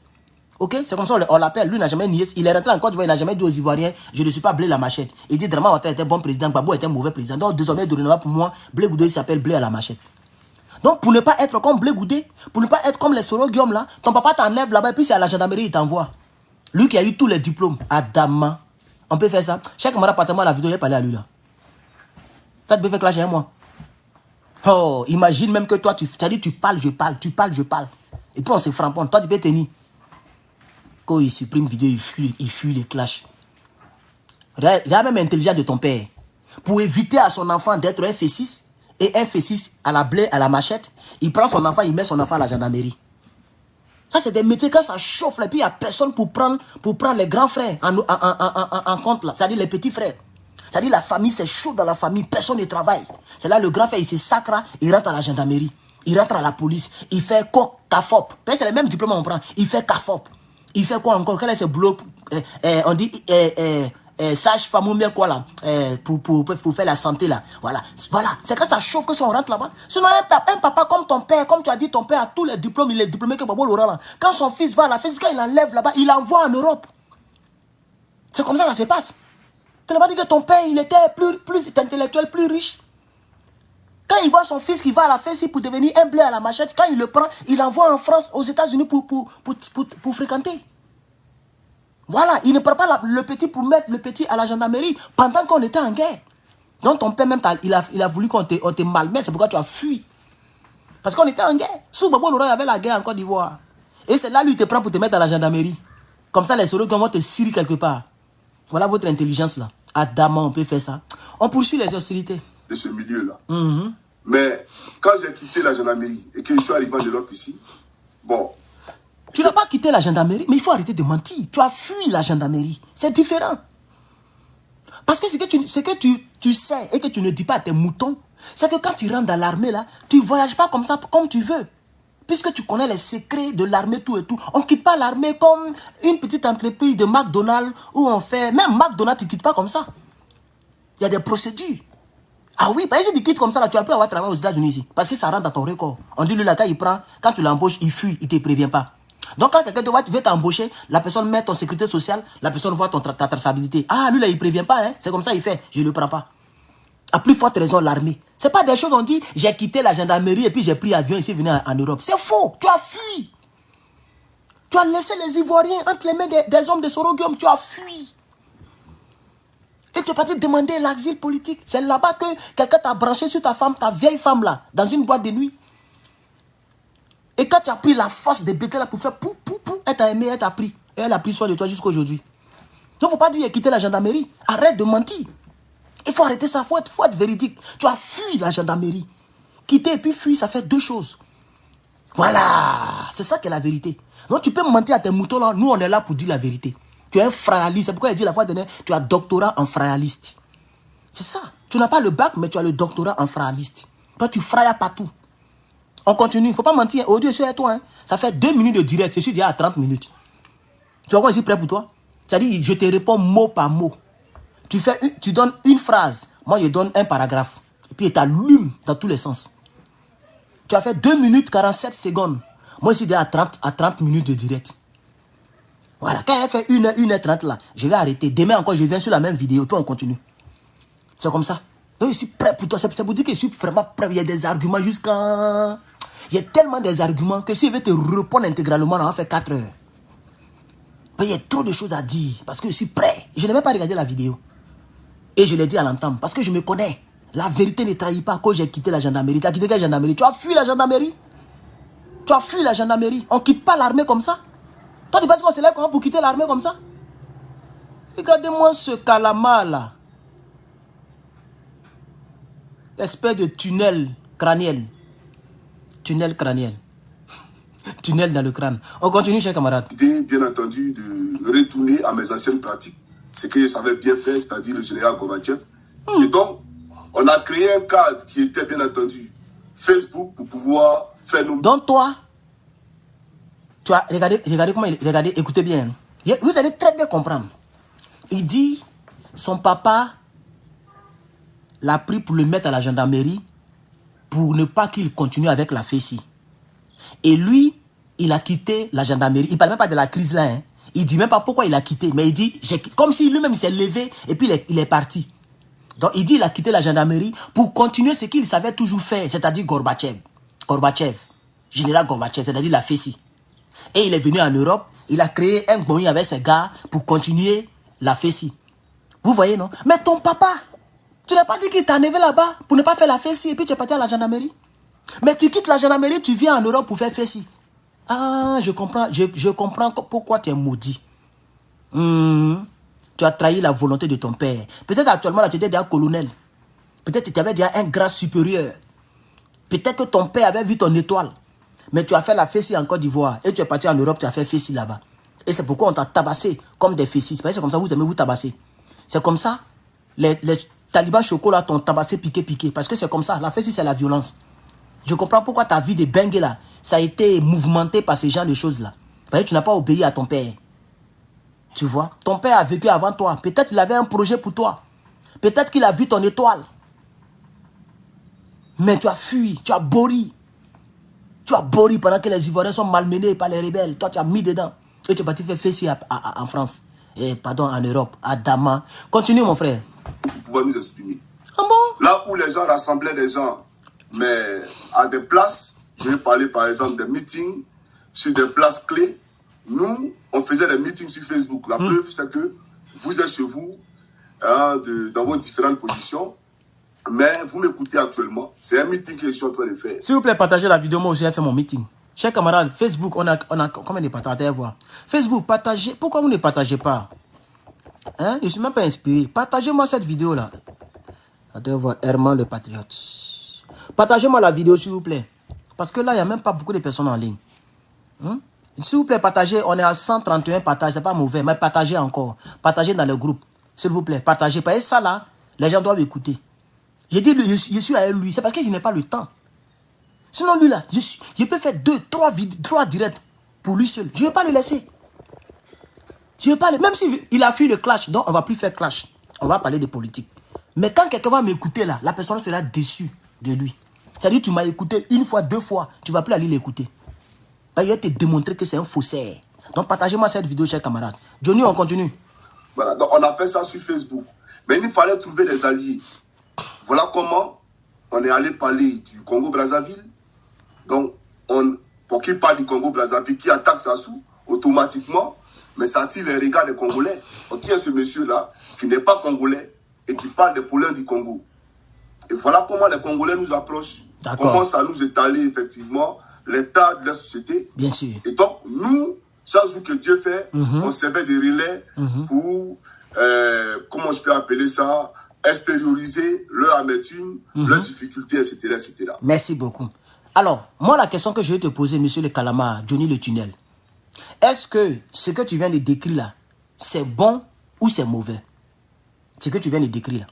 ok? C'est comme ça on l'appelle. Lui, il n'a jamais nié. Il est rentré en Côte d'Ivoire, il n'a jamais dit aux Ivoiriens, je ne suis pas Blé la machette. Il dit, Draman Ouattara était bon président, Gbagbo était un mauvais président. Donc, désormais, dorénavant, pour moi, Blé Goudé, il s'appelle Blé à la machette. Donc, pour ne pas être comme Blé Goudé, pour ne pas être comme les Soro Guillaume là, ton papa t'enlève là-bas et puis c'est à la gendarmerie, il t'envoie. Lui qui a eu tous les diplômes, Adama. On peut faire ça. Chaque camarade partage-moi la vidéo, il parlé à lui là. Ça te peut faire clasher avec moi. Oh, imagine même que toi, tu parles, je parle, tu parles, je parle. Et puis on se framponne. Toi, tu peux tenir. Quand il supprime vidéo, il fuit les clashs. Regarde même l'intelligence de ton père. Pour éviter à son enfant d'être un F6, et un F6 à la blé, à la machette, il prend son enfant, il met son enfant à la gendarmerie. Ça, c'est des métiers quand ça chauffe, et puis il n'y a personne pour prendre les grands frères en compte, là. C'est-à-dire les petits frères. C'est-à-dire la famille, c'est chaud dans la famille, personne ne travaille. C'est là le grand frère, il se sacre, il rentre à la gendarmerie, il rentre à la police, il fait quoi? CAFOP. C'est le même diplôme qu'on prend, il fait CAFOP. Il fait quoi encore? Quel est ce boulot? On dit... sage-femme ou bien quoi là, pour faire la santé là. Voilà. C'est quand ça chauffe que si on rentre là-bas. Sinon, un papa comme ton père, comme tu as dit, ton père a tous les diplômes, il est diplômé que Gbagbo Lora là. Quand son fils va à la FESI, quand il enlève là-bas, il l'envoie en Europe. C'est comme ça que ça se passe. Tu n'as pas dit que ton père, il était plus intellectuel, plus riche. Quand il voit son fils qui va à la FESI pour devenir un blé à la machette, quand il le prend, il l'envoie en France, aux États-Unis pour fréquenter. Voilà, il ne prend pas le petit pour mettre le petit à la gendarmerie pendant qu'on était en guerre. Donc ton père même, il a voulu qu'on te malmette, c'est pourquoi tu as fui. Parce qu'on était en guerre. Sous Gbagbo Lora, il y avait la guerre en Côte d'Ivoire. Et c'est là lui, il te prend pour te mettre à la gendarmerie. Comme ça, les Soro vont te cirer quelque part. Voilà votre intelligence là. Adama, on peut faire ça. On poursuit les hostilités. De ce milieu-là. Mais quand j'ai quitté la gendarmerie et que je suis arrivé en Europe ici, bon... Tu n'as pas quitté la gendarmerie, mais il faut arrêter de mentir. Tu as fui la gendarmerie. C'est différent. Parce que ce que tu sais et que tu ne dis pas à tes moutons, c'est que quand tu rentres dans l'armée, là, tu ne voyages pas comme ça, comme tu veux. Puisque tu connais les secrets de l'armée, tout et tout. On ne quitte pas l'armée comme une petite entreprise de McDonald's où on fait... Même McDonald's, tu ne quittes pas comme ça. Il y a des procédures. Ah oui, parce que si tu quittes comme ça, là, tu vas plus avoir travail aux États-Unis ici. Parce que ça rentre dans ton record. On dit, lui, là, quand tu l'embauches, il fuit, il ne te prévient pas. Donc, quand quelqu'un veut t'embaucher, la personne met ton sécurité sociale, la personne voit ta traçabilité. Ah, lui, là, il ne prévient pas, hein. C'est comme ça, il fait. Je ne le prends pas. À plus forte raison, l'armée. Ce n'est pas des choses, on dit, j'ai quitté la gendarmerie et puis j'ai pris avion ici, venu en Europe. C'est faux. Tu as fui. Tu as laissé les Ivoiriens entre les mains des hommes de Soro Guillaume. Tu as fui. Et tu es parti demander l'exil politique. C'est là-bas que quelqu'un t'a branché sur ta femme, ta vieille femme là, dans une boîte de nuit. Et quand tu as pris la force de bêter là pour faire pou, elle t'a aimé, elle t'a pris. Et elle a pris soin de toi jusqu'à aujourd'hui. Il ne faut pas dire quitter la gendarmerie. Arrête de mentir. Il faut arrêter ça, il faut être véridique. Tu as fui la gendarmerie. Quitter et puis fuir, ça fait deux choses. Voilà, c'est ça qui est la vérité. Donc tu peux mentir à tes moutons là, nous on est là pour dire la vérité. Tu es un frayaliste, c'est pourquoi il dit la fois dernière, tu as doctorat en frayaliste. C'est ça. Tu n'as pas le bac, mais tu as le doctorat en frayaliste. Toi tu frayas partout. On continue, il ne faut pas mentir. Audio, c'est à toi. Hein. Ça fait 2 minutes de direct. Je suis déjà à 30 minutes. Tu vois quoi, je suis prêt pour toi? C'est-à-dire, je te réponds mot par mot. Tu donnes une phrase, moi je donne un paragraphe. Et puis tu allumes dans tous les sens. Tu as fait 2 minutes 47 secondes. Moi je suis déjà à 30 minutes de direct. Voilà, quand elle fait 1h30 là, je vais arrêter. Demain encore, je viens sur la même vidéo, puis on continue. C'est comme ça. Donc je suis prêt pour toi. C'est pour dire que je suis vraiment prêt. Il y a des arguments jusqu'à... Il y a tellement des arguments que si je vais te répondre intégralement, on va faire 4 heures. Mais il y a trop de choses à dire parce que je suis prêt. Je n'ai même pas regardé la vidéo. Et je l'ai dit à l'entendre parce que je me connais. La vérité ne trahit pas quand j'ai quitté la gendarmerie. Tu as quitté quelle gendarmerie? Tu as fui la gendarmerie. Tu as fui la gendarmerie. On ne quitte pas l'armée comme ça. Toi, tu penses qu'on se lève pour quitter l'armée comme ça? Regardez-moi ce calamar là. Espèce de tunnel crâniel. Tunnel crâniel. Tunnel dans le crâne. On continue, chers camarades. L'idée, bien entendu, de retourner à mes anciennes pratiques. Ce que je savais bien faire, c'est-à-dire le général Gorbatchev. Et donc, on a créé un cadre qui était, bien entendu, Facebook pour pouvoir faire nos... Donc toi, tu as regardé comment il... Regardez, écoutez bien. Vous allez très bien comprendre. Il dit, son papa l'a pris pour le mettre à la gendarmerie pour ne pas qu'il continue avec la fessie. Et lui, il a quitté la gendarmerie. Il ne parle même pas de la crise là. Hein. Il ne dit même pas pourquoi il a quitté. Mais il dit, comme si lui-même il s'est levé et puis il est parti. Donc il dit il a quitté la gendarmerie pour continuer ce qu'il savait toujours faire. C'est-à-dire Gorbatchev. Général Gorbatchev, c'est-à-dire la fessie. Et il est venu en Europe. Il a créé un gouvernement avec ses gars pour continuer la fessie. Vous voyez, non? Mais ton papa, tu n'as pas dit qu'il t'a enlevé là-bas pour ne pas faire la fessie et puis tu es parti à la gendarmerie? Mais tu quittes la gendarmerie, tu viens en Europe pour faire fessie. Ah, je comprends pourquoi tu es maudit. Tu as trahi la volonté de ton père. Peut-être actuellement, là, tu étais déjà colonel. Peut-être que tu avais déjà un grade supérieur. Peut-être que ton père avait vu ton étoile. Mais tu as fait la fessie en Côte d'Ivoire. Et tu es parti en Europe, tu as fait fessie là-bas. Et c'est pourquoi on t'a tabassé comme des fessies. C'est comme ça, vous aimez vous tabasser. C'est comme ça, les talibans chocolat t'ont tabassé, piqué. Parce que c'est comme ça, la fessie, c'est la violence. Je comprends pourquoi ta vie de bengue là, ça a été mouvementé par ce genre de choses là. Parce que tu n'as pas obéi à ton père. Tu vois, ton père a vécu avant toi. Peut-être qu'il avait un projet pour toi. Peut-être qu'il a vu ton étoile. Mais tu as fui, tu as bourri. Tu as bourri pendant que les Ivoiriens sont malmenés par les rebelles. Toi, tu as mis dedans. Et tu es parti faire fessie en France. En Europe, à Damas. Continue, mon frère. Pour pouvoir nous exprimer. Ah bon? Là où les gens rassemblaient des gens, mais à des places, je vais parler par exemple des meetings sur des places clés. Nous, on faisait des meetings sur Facebook. La preuve, c'est que vous êtes chez vous, dans vos différentes positions, mais vous m'écoutez actuellement. C'est un meeting que je suis en train de faire. S'il vous plaît, partagez la vidéo. Moi aussi, j'ai fait mon meeting. Chers camarades, Facebook, on a combien de partages à voir? Facebook, partagez. Pourquoi vous ne partagez pas? Hein? Je ne suis même pas inspiré. Partagez-moi cette vidéo-là. Attendez voir, Herman le Patriote. Partagez-moi la vidéo, s'il vous plaît. Parce que là, il n'y a même pas beaucoup de personnes en ligne. S'il vous plaît, partagez. On est à 131 partages. Ce n'est pas mauvais, mais partagez encore. Partagez dans le groupe. S'il vous plaît, partagez. Parce que ça, là, les gens doivent écouter. J'ai dit, je suis avec lui. C'est parce que je n'ai pas le temps. Sinon, lui, là, je peux faire 3 directs pour lui seul. Je ne vais pas le laisser. Je vais pas le... Même s'il a fui le clash, donc on ne va plus faire clash. On va parler de politique. Mais quand quelqu'un va m'écouter, là, la personne sera déçue de lui. C'est-à-dire, tu m'as écouté 1 fois, 2 fois. Tu ne vas plus aller l'écouter. Il va te démontrer que c'est un faussaire. Donc, partagez-moi cette vidéo, chers camarades. Johnny, on continue. Voilà, donc on a fait ça sur Facebook. Mais il fallait trouver des alliés. Voilà comment on est allé parler du Congo-Brazzaville. Donc, pour qu'il parle du Congo-Brazzaville, qui attaque Sassou, automatiquement, mais ça attire les regards des Congolais. Donc, qui est ce monsieur-là, qui n'est pas Congolais, et qui parle des problèmes du Congo. Et voilà comment les Congolais nous approchent. Comment ça nous étaler, effectivement, l'état de la société. Bien sûr. Et donc, nous, chaque jour que Dieu fait, on servait des relais pour, comment je peux appeler ça, extérioriser leur amertume, leurs difficultés, etc., etc. Merci beaucoup. Alors, moi, la question que je vais te poser, monsieur le calamar, Johnny le tunnel, est-ce que ce que tu viens de décrire là, c'est bon ou c'est mauvais? Ce que tu viens de décrire là.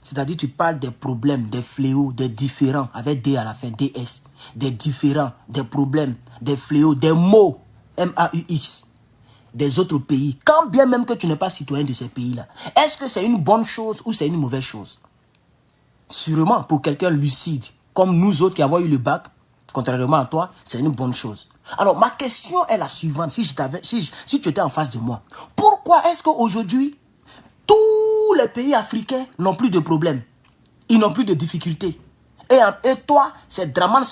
C'est-à-dire, tu parles des problèmes, des fléaux, des différents, avec D à la fin, DS, des différents, des problèmes, des fléaux, des mots, M-A-U-X. des autres pays, quand bien même que tu n'es pas citoyen de ces pays-là, est-ce que c'est une bonne chose ou c'est une mauvaise chose? Sûrement, pour quelqu'un lucide, comme nous autres qui avons eu le bac, contrairement à toi, c'est une bonne chose. Alors, ma question est la suivante, si tu étais en face de moi. Pourquoi est-ce qu'aujourd'hui, tous les pays africains n'ont plus de problèmes? Ils n'ont plus de difficultés. Et toi, c'est Draman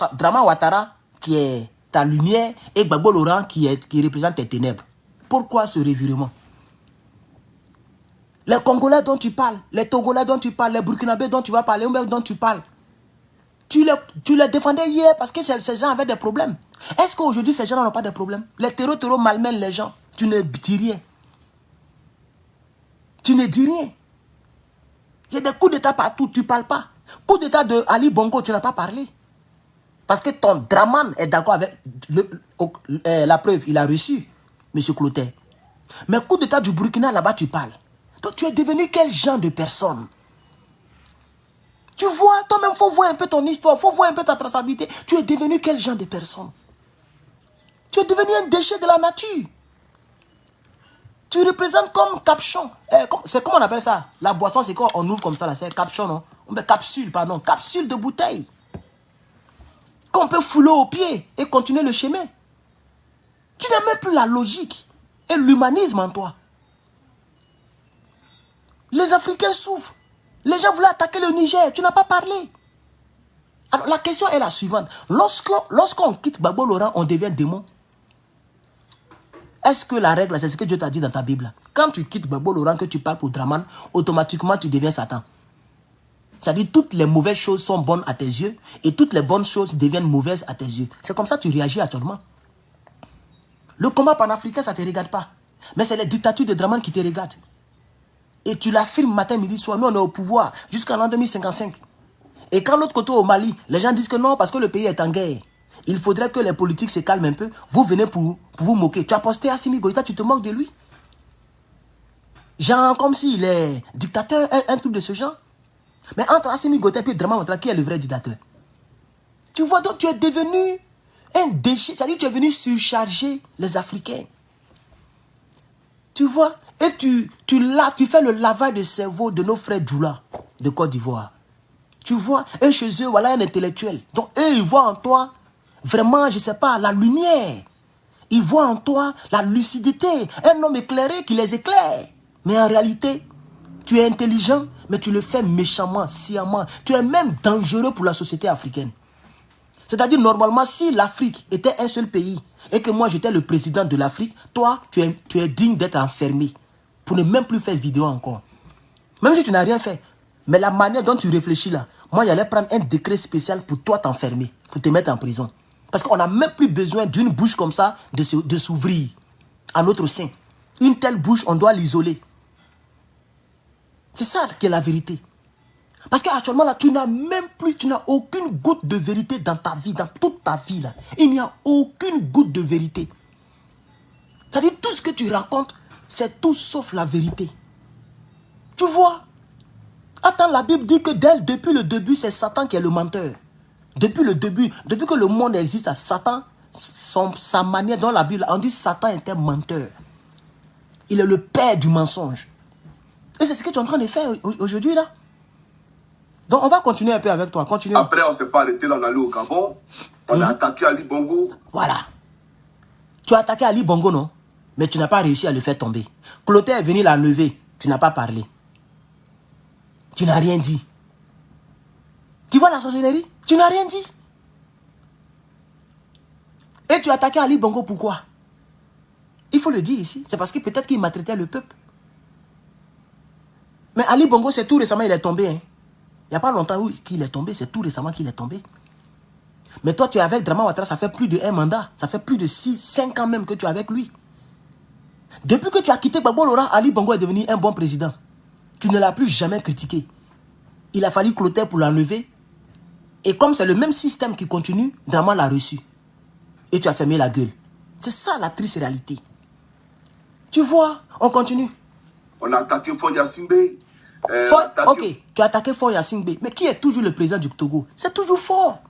Ouattara qui est ta lumière et Gbagbo Laurent qui représente tes ténèbres. Pourquoi ce revirement? Les Congolais dont tu parles, les Togolais dont tu parles, les Burkinabés dont tu vas parler, les dont tu parles, tu les défendais hier parce que ces gens avaient des problèmes. Est-ce qu'aujourd'hui ces gens n'ont pas de problèmes? Les terreaux malmènent les gens. Tu ne dis rien. Tu ne dis rien. Il y a des coups d'état partout, tu ne parles pas. Coup d'état de Ali Bongo, tu n'as pas parlé. Parce que ton Draman est d'accord avec la preuve, il a reçu M. Clotaire. Mais coup d'état du Burkina, là-bas, tu parles. Donc, tu es devenu quel genre de personne? Tu vois, toi-même, il faut voir un peu ton histoire, il faut voir un peu ta traçabilité. Tu es devenu quel genre de personne? Tu es devenu un déchet de la nature. Tu représentes comme capchon. C'est comment on appelle ça? La boisson, c'est quand on ouvre comme ça, c'est capchon, non? Capsule, pardon. Capsule de bouteille. Qu'on peut fouler au pied et continuer le chemin. Tu n'as même plus la logique et l'humanisme en toi. Les Africains souffrent. Les gens voulaient attaquer le Niger. Tu n'as pas parlé. Alors, la question est la suivante. Lorsqu'on quitte Gbagbo Laurent, on devient démon. Est-ce que la règle, c'est ce que Dieu t'a dit dans ta Bible? Quand tu quittes Gbagbo Laurent, que tu parles pour Draman, automatiquement, tu deviens Satan. C'est-à-dire toutes les mauvaises choses sont bonnes à tes yeux et toutes les bonnes choses deviennent mauvaises à tes yeux. C'est comme ça que tu réagis actuellement. Le combat panafricain, ça ne te regarde pas. Mais c'est les dictatures de Draman qui te regardent. Et tu l'affirmes matin, midi, soir. Nous, on est au pouvoir jusqu'à l'an 2055. Et quand l'autre côté au Mali, les gens disent que non, parce que le pays est en guerre. Il faudrait que les politiques se calment un peu. Vous venez pour vous moquer. Tu as posté Assimi Goïta, tu te moques de lui. Genre comme s'il est dictateur, un truc de ce genre. Mais entre Assimi Goïta et puis Draman Ouattara, qui est le vrai dictateur? Tu vois, donc tu es devenu un déchet. C'est-à-dire tu es venu surcharger les Africains. Tu vois, et tu fais le lavage de cerveau de nos frères Djoula de Côte d'Ivoire. Tu vois, et chez eux, voilà un intellectuel. Donc eux, ils voient en toi, vraiment, je ne sais pas, la lumière. Ils voient en toi la lucidité. Un homme éclairé qui les éclaire. Mais en réalité, tu es intelligent, mais tu le fais méchamment, sciemment. Tu es même dangereux pour la société africaine. C'est-à-dire, normalement, si l'Afrique était un seul pays et que moi, j'étais le président de l'Afrique, toi, tu es digne d'être enfermé pour ne même plus faire cette vidéo encore. Même si tu n'as rien fait. Mais la manière dont tu réfléchis là, moi, j'allais prendre un décret spécial pour toi t'enfermer, pour te mettre en prison. Parce qu'on n'a même plus besoin d'une bouche comme ça de s'ouvrir à notre sein. Une telle bouche, on doit l'isoler. C'est ça qui est la vérité. Parce qu'actuellement, là, tu n'as même plus, tu n'as aucune goutte de vérité dans ta vie, dans toute ta vie. Là. Il n'y a aucune goutte de vérité. C'est-à-dire, tout ce que tu racontes, c'est tout sauf la vérité. Tu vois? Attends, la Bible dit que depuis le début, c'est Satan qui est le menteur. Depuis le début, depuis que le monde existe, Satan, sa manière dans la Bible, on dit Satan est un menteur. Il est le père du mensonge. Et c'est ce que tu es en train de faire aujourd'hui, là. Donc, on va continuer un peu avec toi. Continue. Après, on ne s'est pas arrêté, là, on est allé au Gabon. On a attaqué Ali Bongo. Voilà. Tu as attaqué Ali Bongo, non? Mais tu n'as pas réussi à le faire tomber. Clotaire est venu la lever. Tu n'as pas parlé. Tu n'as rien dit. Tu vois la sorcellerie? Tu n'as rien dit. Et tu as attaqué Ali Bongo, pourquoi? Il faut le dire ici. C'est parce que peut-être qu'il maltraitait le peuple. Mais Ali Bongo, c'est tout récemment, il est tombé. Hein. Il n'y a pas longtemps qu'il est tombé, c'est tout récemment qu'il est tombé. Mais toi, tu es avec Draman Ouattara, ça fait plus de 1 mandat. Ça fait plus de 5 ans même que tu es avec lui. Depuis que tu as quitté Gbagbo Laurent, Ali Bongo est devenu un bon président. Tu ne l'as plus jamais critiqué. Il a fallu Clotaire pour l'enlever. Et comme c'est le même système qui continue, Draman l'a reçu. Et tu as fermé la gueule. C'est ça la triste réalité. Tu vois, on continue. On a attaqué Faure Gnassingbé. Ok, tu as attaqué Faure Gnassingbé. Mais qui est toujours le président du Togo? C'est toujours Faure.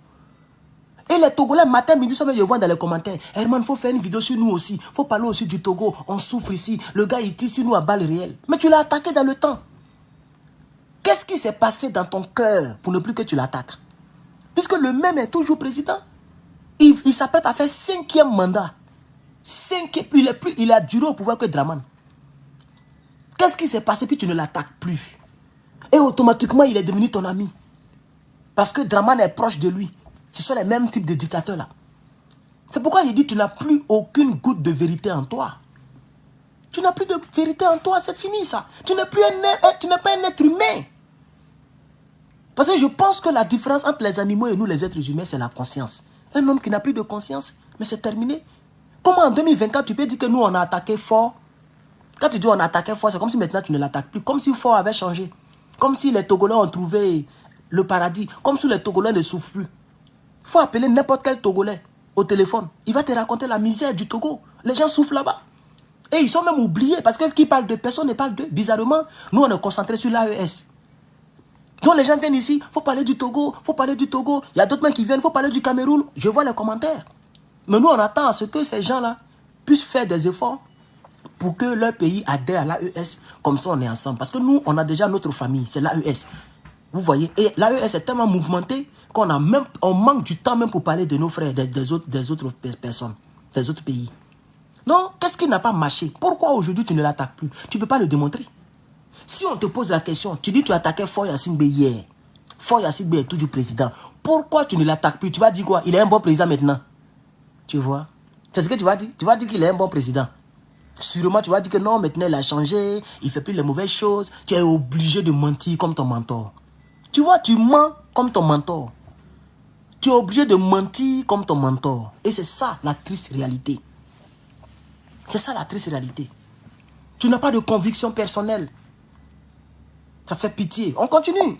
Et les Togolais, matin, midi, soir, je vois dans les commentaires. Herman, il faut faire une vidéo sur nous aussi. Il faut parler aussi du Togo. On souffre ici. Le gars, il tire sur nous à balles réelles. Mais tu l'as attaqué dans le temps. Qu'est-ce qui s'est passé dans ton cœur pour ne plus que tu l'attaques? Puisque le même est toujours président. Il s'apprête à faire 5e mandat. Il a duré au pouvoir que Draman. Qu'est-ce qui s'est passé puis tu ne l'attaques plus? Et automatiquement, il est devenu ton ami. Parce que Draman est proche de lui. Ce sont les mêmes types de dictateurs là. C'est pourquoi il dit tu n'as plus aucune goutte de vérité en toi. Tu n'as plus de vérité en toi, c'est fini ça. Tu n'es pas un être humain. Parce que je pense que la différence entre les animaux et nous les êtres humains, c'est la conscience. Un homme qui n'a plus de conscience, mais c'est terminé. Comment en 2024 tu peux dire que nous on a attaqué fort? Quand tu dis on a attaqué fort, c'est comme si maintenant tu ne l'attaques plus. Comme si fort avait changé. Comme si les Togolais ont trouvé le paradis. Comme si les Togolais ne souffrent plus. Il faut appeler n'importe quel Togolais au téléphone. Il va te raconter la misère du Togo. Les gens souffrent là-bas. Et ils sont même oubliés parce que qui parle de personne ne parle d'eux. Bizarrement, nous on est concentrés sur l'AES. Donc les gens viennent ici, il faut parler du Togo, il faut parler du Togo. Il y a d'autres mecs qui viennent, il faut parler du Cameroun. Je vois les commentaires. Mais nous on attend à ce que ces gens-là puissent faire des efforts pour que leur pays adhère à l'AES. Comme ça on est ensemble. Parce que nous on a déjà notre famille, c'est l'AES. Vous voyez, et l'AES est tellement mouvementé qu'on manque du temps même pour parler de nos frères, des autres personnes, des autres pays. Non, qu'est-ce qui n'a pas marché? Pourquoi aujourd'hui tu ne l'attaques plus? Tu ne peux pas le démontrer. Si on te pose la question, tu dis tu attaquais Faure Gnassingbé hier. Faure Gnassingbé est toujours président. Pourquoi tu ne l'attaques plus? Tu vas dire quoi? Il est un bon président maintenant. Tu vois? C'est ce que tu vas dire? Tu vas dire qu'il est un bon président. Sûrement, tu vas dire que non, maintenant il a changé, il ne fait plus les mauvaises choses. Tu es obligé de mentir comme ton mentor. Tu vois, tu mens comme ton mentor. Tu es obligé de mentir comme ton mentor. Et c'est ça la triste réalité. C'est ça la triste réalité. Tu n'as pas de conviction personnelle. Ça fait pitié. On continue.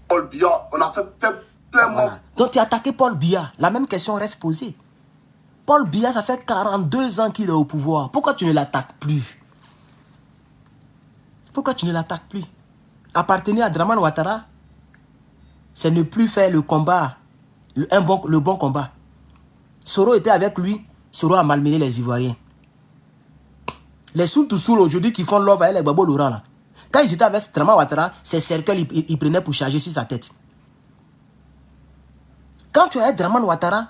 Paul Biya, on a fait plein de voilà. Donc tu as attaqué Paul Biya. La même question reste posée. Paul Biya, ça fait 42 ans qu'il est au pouvoir. Pourquoi tu ne l'attaques plus? Pourquoi tu ne l'attaques plus? Appartenir à Dramane Ouattara, c'est ne plus faire le combat, le bon combat. Soro était avec lui, Soro a malmené les Ivoiriens. Les Soul-to-Soul aujourd'hui qui font love avec les Gbagbo Laurent là. Quand ils étaient avec Dramane Ouattara, ces cercueils, ils prenaient pour charger sur sa tête. Quand tu es avec Dramane Ouattara,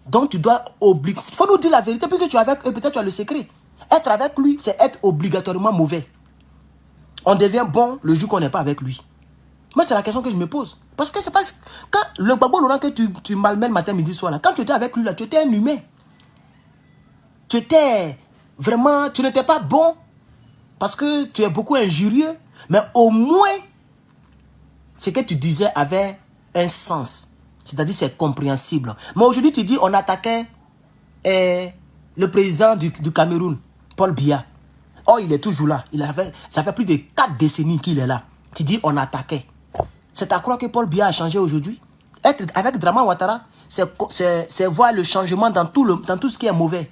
donc tu dois obliger. Il faut nous dire la vérité, puisque tu es avec eux, peut-être tu as le secret. Être avec lui, c'est être obligatoirement mauvais. On devient bon le jour qu'on n'est pas avec lui. Moi, c'est la question que je me pose. Parce que c'est parce que quand le Gbagbo Laurent que tu malmènes matin, midi, soir, là, quand tu étais avec lui, là, tu étais un humain. Tu étais vraiment, tu n'étais pas bon parce que tu es beaucoup injurieux, mais au moins, ce que tu disais avait un sens. C'est-à-dire c'est compréhensible. Mais aujourd'hui, tu dis on attaquait le président du Cameroun, Paul Biya. Oh, il est toujours là. Ça fait plus de 4 décennies qu'il est là. Tu dis on attaquait. C'est à croire que Paul Biya a changé aujourd'hui. Être avec Dramane Ouattara, c'est voir le changement dans tout ce qui est mauvais.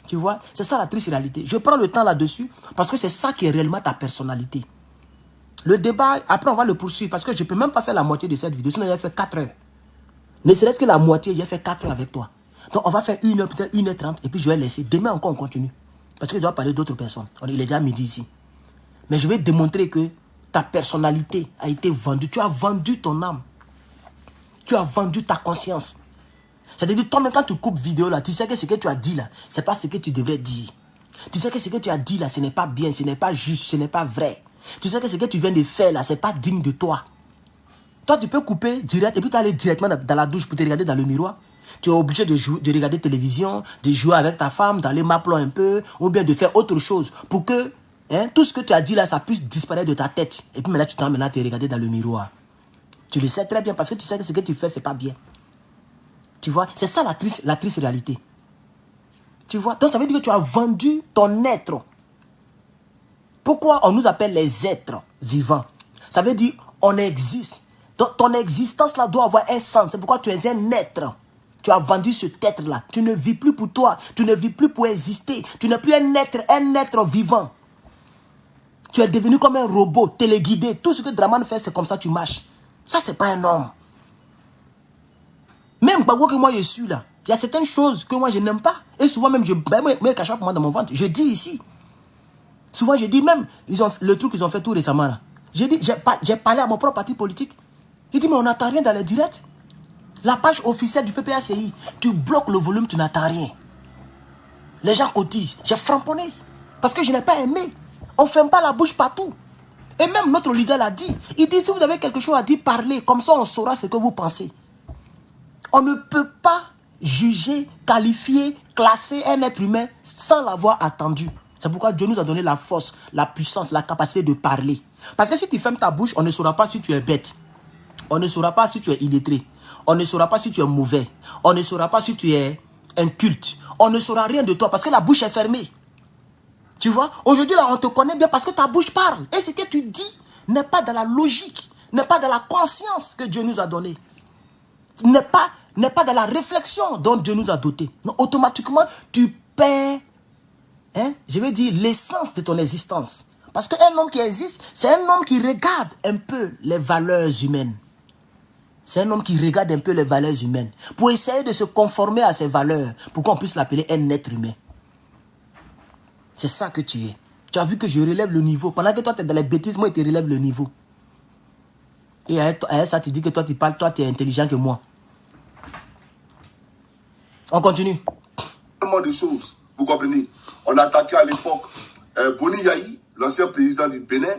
Tu vois, c'est ça la triste réalité. Je prends le temps là-dessus parce que c'est ça qui est réellement ta personnalité. Le débat, après on va le poursuivre parce que je ne peux même pas faire la moitié de cette vidéo. Sinon, il a fait 4 heures. Ne serait-ce que la moitié, j'ai fait 4 heures avec toi. Donc on va faire 1 heure, peut-être 1h30 et puis je vais laisser. Demain encore on continue. Parce que je dois parler d'autres personnes. Il est déjà midi ici. Mais je vais démontrer que ta personnalité a été vendue. Tu as vendu ton âme. Tu as vendu ta conscience. C'est-à-dire, toi-même, quand tu coupes vidéo là, tu sais que ce que tu as dit là, c'est pas ce que tu devrais dire. Tu sais que ce que tu as dit là, ce n'est pas bien, ce n'est pas juste, ce n'est pas vrai. Tu sais que ce que tu viens de faire là, c'est pas digne de toi. Toi, tu peux couper direct et puis tu aller directement dans la douche pour te regarder dans le miroir. Tu es obligé de regarder télévision, de jouer avec ta femme, d'aller m'appeler un peu, ou bien de faire autre chose pour que tout ce que tu as dit là, ça puisse disparaître de ta tête. Et puis maintenant, tu t'en mets à te regarder dans le miroir. Tu le sais très bien parce que tu sais que ce que tu fais, c'est pas bien. Tu vois, c'est ça la triste réalité. Tu vois, donc ça veut dire que tu as vendu ton être. Pourquoi on nous appelle les êtres vivants? Ça veut dire on existe. Donc ton existence là doit avoir un sens. C'est pourquoi tu es un être. Tu as vendu cet être-là. Tu ne vis plus pour toi. Tu ne vis plus pour exister. Tu n'es plus un être vivant. Tu es devenu comme un robot téléguidé. Tout ce que Dramane fait, c'est comme ça tu marches. Ça, c'est pas un homme. Même Gbagbo que moi je suis là, il y a certaines choses que moi je n'aime pas. Et souvent même, je me cache pas pour moi dans mon ventre. Je dis ici. Souvent je dis même, le truc qu'ils ont fait tout récemment là. J'ai parlé à mon propre parti politique. Il dit, mais on n'attend rien dans les directs. La page officielle du PPACI, tu bloques le volume, tu n'attends rien. Les gens cotisent. J'ai framponné. Parce que je n'ai pas aimé. On ne ferme pas la bouche partout. Et même notre leader l'a dit. Il dit, si vous avez quelque chose à dire, parlez. Comme ça, on saura ce que vous pensez. On ne peut pas juger, qualifier, classer un être humain sans l'avoir attendu. C'est pourquoi Dieu nous a donné la force, la puissance, la capacité de parler. Parce que si tu fermes ta bouche, on ne saura pas si tu es bête. On ne saura pas si tu es illettré. On ne saura pas si tu es mauvais. On ne saura pas si tu es inculte. On ne saura rien de toi parce que la bouche est fermée. Tu vois, aujourd'hui là, on te connaît bien parce que ta bouche parle. Et ce que tu dis n'est pas dans la logique, n'est pas dans la conscience que Dieu nous a donnée. N'est pas dans la réflexion dont Dieu nous a dotés. Non, automatiquement, tu perds, je vais dire, l'essence de ton existence. Parce qu'un homme qui existe, c'est un homme qui regarde un peu les valeurs humaines. C'est un homme qui regarde un peu les valeurs humaines pour essayer de se conformer à ces valeurs, pour qu'on puisse l'appeler un être humain. C'est ça que tu es. Tu as vu que je relève le niveau. Pendant que toi, tu es dans les bêtises, moi, je te relève le niveau. Et à ça, tu dis que toi, tu parles, toi, tu es intelligent que moi. On continue. Tellement de choses, vous comprenez. On a attaqué à l'époque Boni Yahi, l'ancien président du Bénin.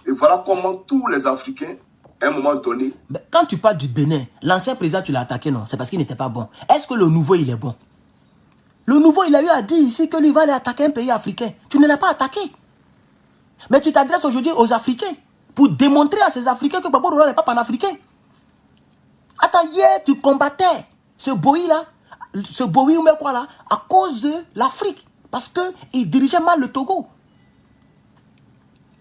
Et voilà comment tous les Africains, à un moment donné... Mais quand tu parles du Bénin, l'ancien président, tu l'as attaqué, non? C'est parce qu'il n'était pas bon. Est-ce que le nouveau, il est bon? Le nouveau, il a eu à dire ici que lui va aller attaquer un pays africain. Tu ne l'as pas attaqué. Mais tu t'adresses aujourd'hui aux Africains pour démontrer à ces Africains que Gbagbo Lora n'est pas panafricain. Attends, hier, tu combattais ce Boï-là, ce Boï ou quoi là, à cause de l'Afrique. Parce qu'il dirigeait mal le Togo.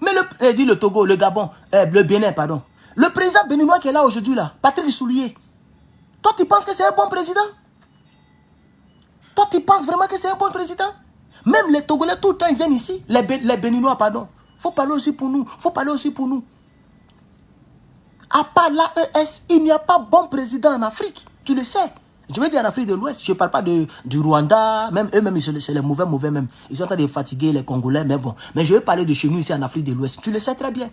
Mais le Togo, le Gabon, le Bénin, pardon. Le président béninois qui est là aujourd'hui, là, Patrick Soulier. Toi, tu penses que c'est un bon président? Toi, tu penses vraiment que c'est un bon président? Même les Togolais, tout le temps, ils viennent ici. Les Béninois, pardon. Il faut parler aussi pour nous. Il faut parler aussi pour nous. À part l'AES, il n'y a pas bon président en Afrique. Tu le sais. Je veux dire en Afrique de l'Ouest. Je ne parle pas du Rwanda. Même eux-mêmes, c'est les mauvais même. Ils sont en train de fatiguer les Congolais. Mais bon. Mais je veux parler de chez nous ici en Afrique de l'Ouest. Tu le sais très bien.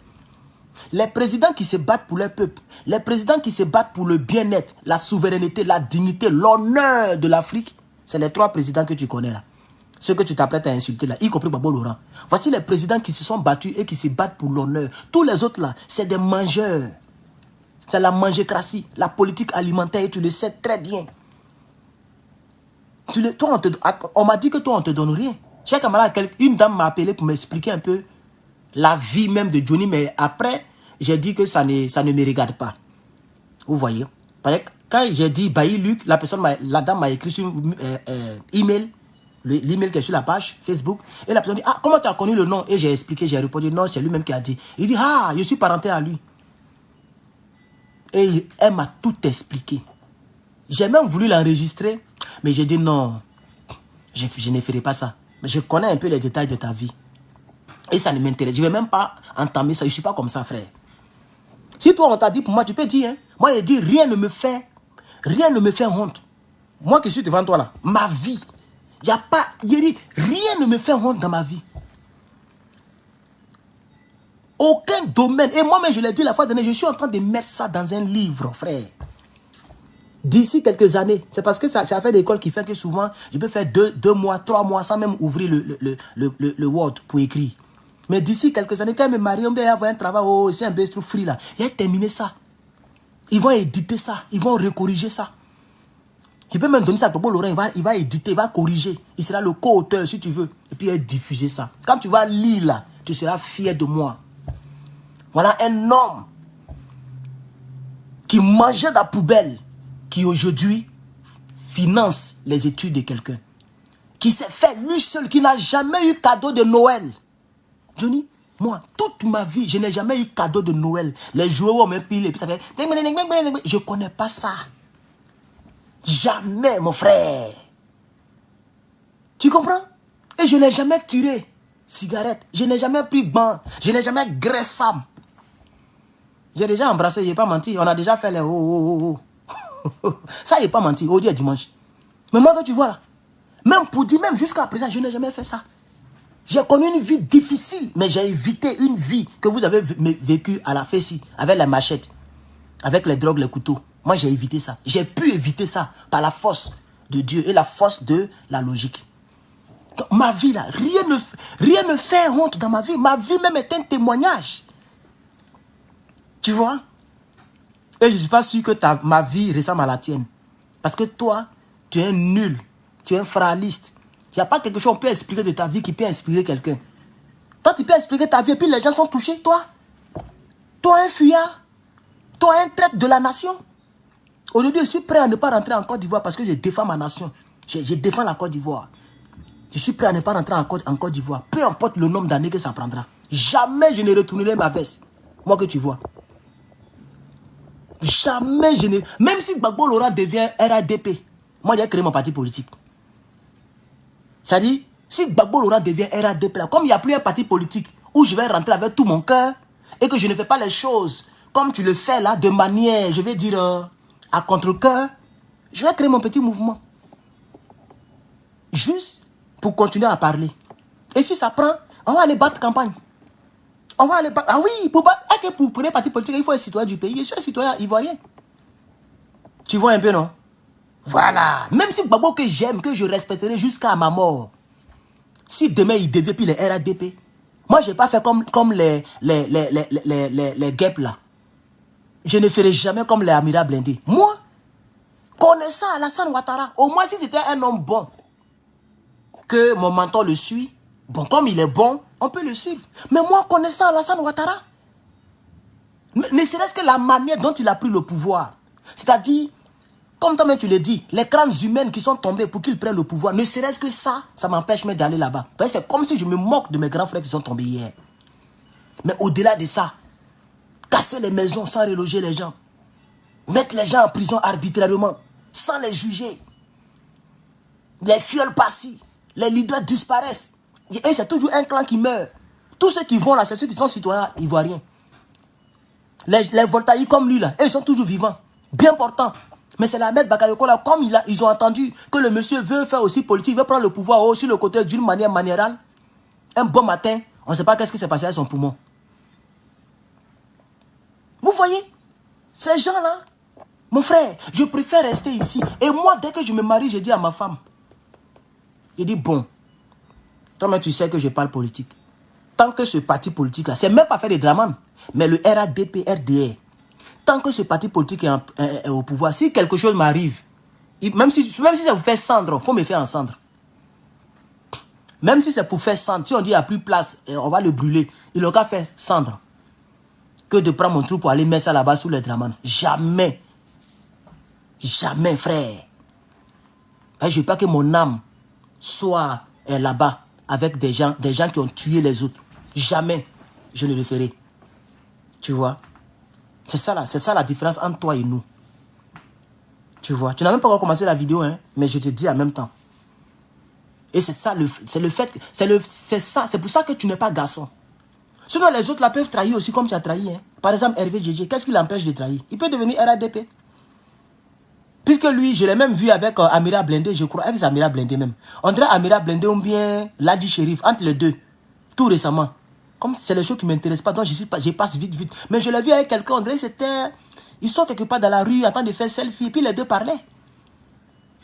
Les présidents qui se battent pour leur peuple, les présidents qui se battent pour le bien-être, la souveraineté, la dignité, l'honneur de l'Afrique, c'est les 3 présidents que tu connais là. Ceux que tu t'apprêtes à insulter là, y compris Gbagbo Lora. Voici les présidents qui se sont battus et qui se battent pour l'honneur. Tous les autres là, c'est des mangeurs. C'est la mangécratie, la politique alimentaire, et tu le sais très bien. Toi, on m'a dit que toi, on ne te donne rien. Chaque camarade, une dame m'a appelé pour m'expliquer un peu la vie même de Johnny, mais après, j'ai dit que ça ne me regarde pas. Vous voyez? Quand j'ai dit Bailly Luc, la dame m'a écrit sur email, l'email qui est sur la page Facebook, et la personne dit, ah, comment tu as connu le nom? Et j'ai expliqué, j'ai répondu, non, c'est lui-même qui a dit. Il dit, ah, je suis parenté à lui. Et elle m'a tout expliqué. J'ai même voulu l'enregistrer, mais j'ai dit non, je ne ferai pas ça. Mais je connais un peu les détails de ta vie. Et ça ne m'intéresse. Je ne vais même pas entamer ça. Je ne suis pas comme ça, frère. Si toi, on t'a dit pour moi, tu peux dire, hein. Moi, je dis, rien ne me fait honte. Moi qui suis devant toi là, ma vie, il n'y a pas, je dis, rien ne me fait honte dans ma vie. Aucun domaine. Et moi-même, je l'ai dit la fois dernière, je suis en train de mettre ça dans un livre, frère. D'ici quelques années, c'est parce que c'est affaire d'école qui fait que souvent, je peux faire 2 mois, 3 mois sans même ouvrir le Word pour écrire. Mais d'ici quelques années, quand je me marie, on va avoir un travail, oh, c'est un peu trop free là. Il a terminé ça. Ils vont éditer ça, ils vont recorriger ça. Il peut même donner ça à Gbagbo Lora, il va éditer, il va corriger. Il sera le co-auteur si tu veux. Et puis il va diffuser ça. Quand tu vas lire là, tu seras fier de moi. Voilà un homme qui mangeait de la poubelle, qui aujourd'hui finance les études de quelqu'un. Qui s'est fait lui seul, qui n'a jamais eu cadeau de Noël. Johnny, moi, toute ma vie, je n'ai jamais eu cadeau de Noël. Les joueurs ont même pile, et puis ça fait... Je ne connais pas ça. Jamais, mon frère. Tu comprends? Et je n'ai jamais tiré cigarette. Je n'ai jamais pris bain. Je n'ai jamais greffé femme. J'ai déjà embrassé, je n'ai pas menti. On a déjà fait les oh. Ça, il n'est pas menti. Aujourd'hui est dimanche. Mais moi, que tu vois là, même pour dire, même jusqu'à présent, je n'ai jamais fait ça. J'ai connu une vie difficile, mais j'ai évité une vie que vous avez vécue à la Fessi, avec la machette, avec les drogues, les couteaux. Moi, j'ai évité ça. J'ai pu éviter ça par la force de Dieu et la force de la logique. Donc, ma vie là, rien ne fait honte dans ma vie. Ma vie même est un témoignage. Tu vois? Et je ne suis pas sûr que ma vie ressemble à la tienne. Parce que toi, tu es nul. Tu es un fraliste. Il n'y a pas quelque chose qu'on peut expliquer de ta vie qui peut inspirer quelqu'un. Toi, tu peux expliquer ta vie et puis les gens sont touchés. Toi, un fuyard. Toi, un traître de la nation. Aujourd'hui, je suis prêt à ne pas rentrer en Côte d'Ivoire parce que je défends ma nation. Je défends la Côte d'Ivoire. Je suis prêt à ne pas rentrer en Côte d'Ivoire. Peu importe le nombre d'années que ça prendra. Jamais je ne retournerai ma veste. Moi que tu vois. Jamais je ne... Même si Gbagbo Laurent devient RADP, moi j'ai créé mon parti politique. C'est-à-dire, si Gbagbo Laurent devient RADP, là, comme il n'y a plus un parti politique où je vais rentrer avec tout mon cœur et que je ne fais pas les choses comme tu le fais là, de manière, je vais dire, à contre-cœur, je vais créer mon petit mouvement. Juste pour continuer à parler. Et si ça prend, on va aller battre campagne. On va aller battre. Ah oui, pour un parti politique, il faut être citoyen du pays. Je suis un citoyen ivoirien. Tu vois un peu, non? Voilà. Même si Gbagbo que j'aime, que je respecterai jusqu'à ma mort. Si demain il devient puis les RADP, moi je n'ai pas fait comme les guêpes là. Je ne ferai jamais comme les Amira blindés. Moi, connaissant Alassane Ouattara, au moins si c'était un homme bon, que mon mentor le suit, bon, comme il est bon, on peut le suivre. Mais moi, connaissant Alassane Ouattara, ne serait-ce que la manière dont il a pris le pouvoir, c'est-à-dire, comme toi-même tu le dis, les crânes humaines qui sont tombés pour qu'ils prennent le pouvoir, ne serait-ce que ça m'empêche même d'aller là-bas. C'est comme si je me moque de mes grands frères qui sont tombés hier. Mais au-delà de ça, casser les maisons sans reloger les gens, mettre les gens en prison arbitrairement, sans les juger, les fioles passent, les leaders disparaissent, et c'est toujours un clan qui meurt. Tous ceux qui vont là, c'est ceux qui sont citoyens ivoiriens. Les voltaïques comme lui là, ils sont toujours vivants, bien portants. Mais c'est la Ahmed Bakayoko là, comme ils ont entendu que le monsieur veut faire aussi politique, veut prendre le pouvoir sur le côté d'une manière manérale. Un bon matin, on ne sait pas qu'est-ce qui s'est passé à son poumon. Vous voyez, ces gens-là, mon frère, je préfère rester ici. Et moi, dès que je me marie, je dis à ma femme, je dis, bon, toi-même tu sais que je parle politique. Tant que ce parti politique-là, c'est même pas faire des drames, mais le RADP, RDR, tant que ce parti politique est au pouvoir, si quelque chose m'arrive, même si ça vous fait cendre, il faut me faire en cendre. Même si c'est pour faire cendre, si on dit qu'il n'y a plus de place, on va le brûler, il n'a qu'à faire cendre. Que de prendre mon trou pour aller mettre ça là-bas sous les drames. Jamais. Jamais, frère. Je ne veux pas que mon âme soit là-bas avec des gens qui ont tué les autres. Jamais je ne le ferai. Tu vois? C'est ça la différence entre toi et nous. Tu vois? Tu n'as même pas encore commencé la vidéo, hein, mais je te dis en même temps. Et c'est ça, c'est pour ça que tu n'es pas garçon. Sinon, les autres là peuvent trahir aussi comme tu as trahi. Hein. Par exemple, Hervé Djedje, qu'est-ce qui l'empêche de trahir? Il peut devenir RADP. Puisque lui, je l'ai même vu avec Amira Blindé, je crois, avec Amira Blindé même. On dirait Amira Blindé ou bien Ladi Chérif, entre les deux, tout récemment. Comme c'est les choses qui ne m'intéressent pas, donc je passe vite. Mais je l'ai vu avec quelqu'un, on dirait c'était... Ils sont quelque part dans la rue en train de faire selfie, et puis les deux parlaient.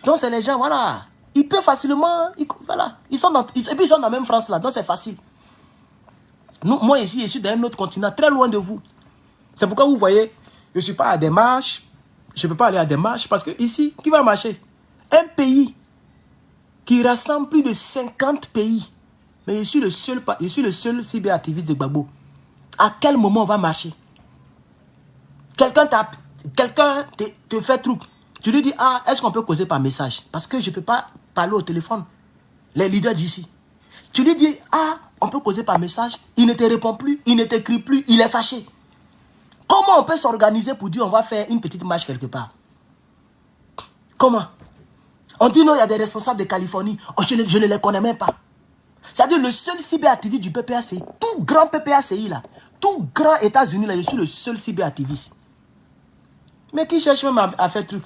Donc c'est les gens, voilà. Ils peuvent facilement... Voilà. Et puis ils sont dans la même France là, donc c'est facile. Moi ici, je suis dans un autre continent, très loin de vous. C'est pourquoi vous voyez, je ne suis pas à des marches. Je ne peux pas aller à des marches parce que ici, qui va marcher? Un pays qui rassemble plus de 50 pays. Mais je suis le seul cyberactiviste de Gbagbo. À quel moment on va marcher? Quelqu'un te fait truc. Tu lui dis, ah, est-ce qu'on peut causer par message? Parce que je ne peux pas parler au téléphone. Les leaders d'ici. Tu lui dis, ah, on peut causer par message. Il ne te répond plus, il ne t'écrit plus, il est fâché. Comment on peut s'organiser pour dire on va faire une petite marche quelque part? Comment? On dit non, il y a des responsables de Californie. Oh, je ne les connais même pas. C'est-à-dire le seul cyberactiviste du PPACI, tout grand PPACI là, tout grand États-Unis là, je suis le seul cyberactiviste. Mais qui cherche même à faire truc?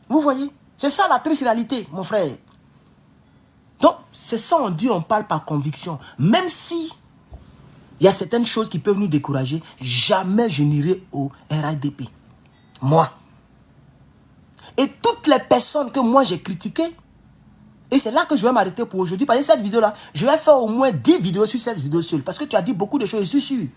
Vous voyez? C'est ça la triste réalité, mon frère. Donc, c'est ça on dit, on parle par conviction. Même si il y a certaines choses qui peuvent nous décourager, jamais je n'irai au RADP. Moi. Et toutes les personnes que moi j'ai critiquées, et c'est là que je vais m'arrêter pour aujourd'hui. Parce que cette vidéo-là, je vais faire au moins 10 vidéos sur cette vidéo seule. Parce que tu as dit beaucoup de choses, je suis sûr.